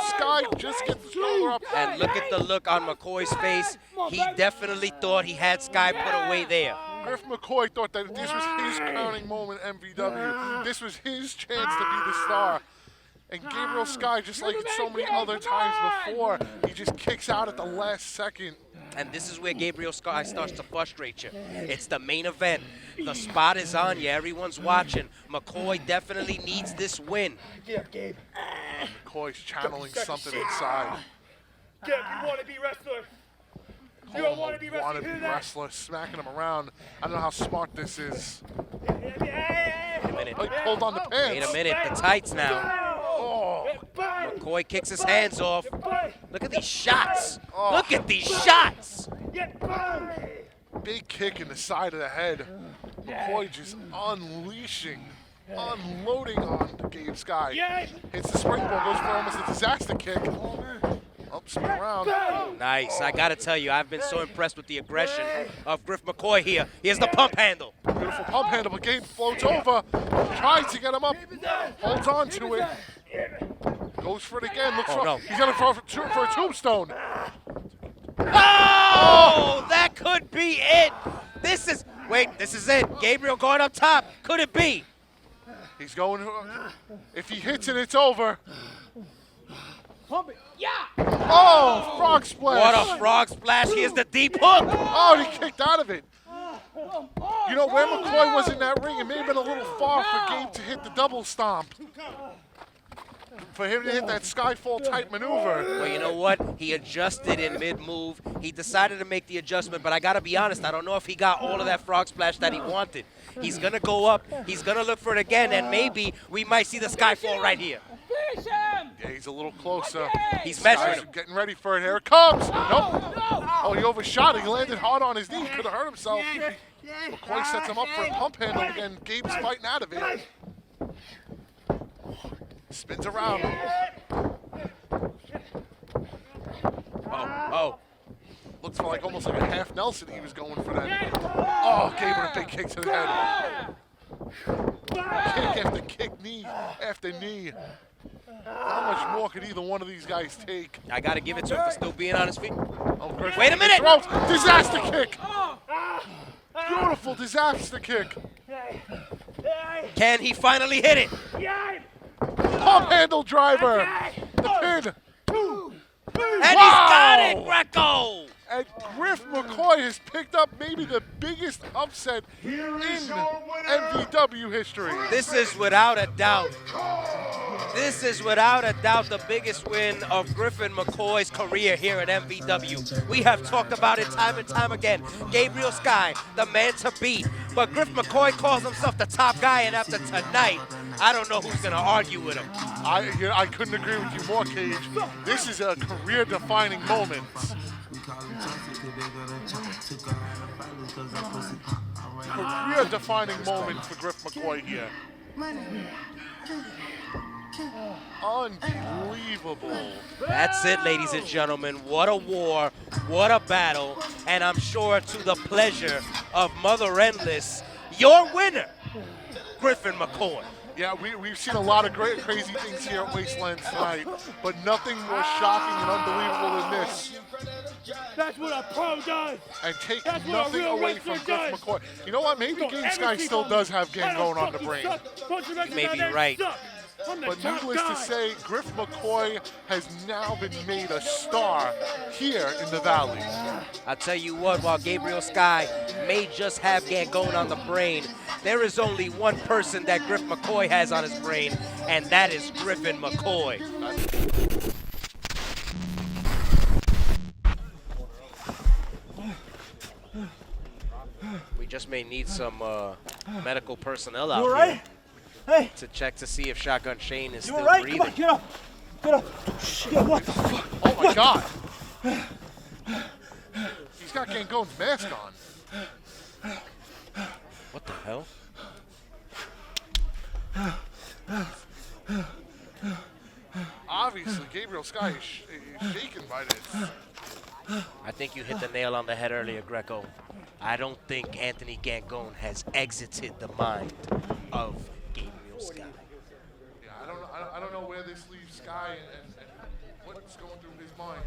[SPEAKER 2] Skye just gets the shoulder up.
[SPEAKER 3] And look at the look on McCoy's face. He definitely thought he had Skye put away there.
[SPEAKER 2] Griff McCoy thought that this was his crowning moment, MvW. This was his chance to be the star. And Gabriel Skye, just like so many other times before, he just kicks out at the last second.
[SPEAKER 3] And this is where Gabriel Skye starts to frustrate you. It's the main event. The spot is on you. Everyone's watching. McCoy definitely needs this win.
[SPEAKER 6] Yeah, Gabe.
[SPEAKER 2] McCoy's channeling something inside.
[SPEAKER 6] Gabe, you want to be wrestler. You don't want to be wrestler.
[SPEAKER 2] Wrestler, smacking him around. I don't know how smart this is.
[SPEAKER 3] Wait a minute.
[SPEAKER 2] Oh, he pulled on the pants.
[SPEAKER 3] Wait a minute. The tights now.
[SPEAKER 2] Oh.
[SPEAKER 3] McCoy kicks his hands off. Look at these shots. Look at these shots.
[SPEAKER 2] Big kick in the side of the head. McCoy just unleashing, unloading on Gabe Skye. Hits the springboard, goes for almost a disaster kick. Up, spin around.
[SPEAKER 3] Nice. I got to tell you, I've been so impressed with the aggression of Griff McCoy here. Here's the pump handle.
[SPEAKER 2] Beautiful pump handle, but Gabe floats over. Tries to get him up. Holds on to it. Goes for it again. Looks for, he's going to throw for a tombstone.
[SPEAKER 3] Oh, that could be it. This is it. Gabriel going up top. Could it be?
[SPEAKER 2] He's going, if he hits it, it's over.
[SPEAKER 6] Pump it. Yeah.
[SPEAKER 2] Oh, frog splash.
[SPEAKER 3] What a frog splash. Here's the deep hook.
[SPEAKER 2] Oh, he kicked out of it. You know, where McCoy was in that ring, it may have been a little far for Gabe to hit the double stomp. For him to hit that skyfall type maneuver.
[SPEAKER 3] Well, you know what? He adjusted in mid-move. He decided to make the adjustment, but I got to be honest, I don't know if he got all of that frog splash that he wanted. He's going to go up. He's going to look for it again, and maybe we might see the skyfall right here.
[SPEAKER 6] Finish him!
[SPEAKER 2] Yeah, he's a little closer.
[SPEAKER 3] He's measuring him.
[SPEAKER 2] Getting ready for it. Here it comes. Nope. Oh, he overshot it. He landed hard on his knee. Could have hurt himself. McCoy sets him up for a pump handle again. Gabe's fighting out of it. Spins around.
[SPEAKER 3] Oh.
[SPEAKER 2] Looks like almost like a half Nelson he was going for that. Oh, Gabe with a big kick to the head. Kick after kick, knee after knee. How much more could either one of these guys take?
[SPEAKER 3] I got to give it to him for still being on his feet.
[SPEAKER 2] Oh, Griffin.
[SPEAKER 3] Wait a minute.
[SPEAKER 2] Disaster kick. Beautiful disaster kick.
[SPEAKER 3] Can he finally hit it?
[SPEAKER 2] Pump handle driver. The pin.
[SPEAKER 3] And he's got it, Greco.
[SPEAKER 2] And Griff McCoy has picked up maybe the biggest upset in MvW history.
[SPEAKER 3] This is without a doubt. This is without a doubt the biggest win of Griffin McCoy's career here at MvW. We have talked about it time and time again. Gabriel Skye, the man to beat. But Griff McCoy calls himself the top guy, and after tonight, I don't know who's going to argue with him.
[SPEAKER 2] I couldn't agree with you more, Cage. This is a career-defining moment. Career-defining moment for Griff McCoy here. Unbelievable.
[SPEAKER 3] That's it, ladies and gentlemen. What a war, what a battle, and I'm sure to the pleasure of Mother Endless, your winner, Griffin McCoy.
[SPEAKER 2] Yeah, we've seen a lot of great, crazy things here at Wastelands tonight, but nothing more shocking and unbelievable than this.
[SPEAKER 14] That's what a pro does.
[SPEAKER 2] And take nothing away from Griff McCoy. You know what? Maybe Gabe Skye still does have game going on the brain.
[SPEAKER 3] You may be right.
[SPEAKER 2] But needless to say, Griff McCoy has now been made a star here in the Valley.
[SPEAKER 3] I'll tell you what, while Gabriel Skye may just have going on the brain, there is only one person that Griff McCoy has on his brain, and that is Griffin McCoy. We just may need some medical personnel out here.
[SPEAKER 6] Hey.
[SPEAKER 3] To check to see if Shotgun Shane is
[SPEAKER 6] You
[SPEAKER 3] still
[SPEAKER 6] alright?
[SPEAKER 3] breathing.
[SPEAKER 6] Come on, get up. Get up. Yeah, what the fuck?
[SPEAKER 2] Oh my God. He's got Gangon's mask on.
[SPEAKER 3] What the hell?
[SPEAKER 2] Obviously, Gabriel Skye is shaken by this.
[SPEAKER 3] I think you hit the nail on the head earlier, Greco. I don't think Anthony Gangon has exited the mind of Gabriel Skye.
[SPEAKER 2] Yeah, I don't know where this leaves Skye and what's going through his mind.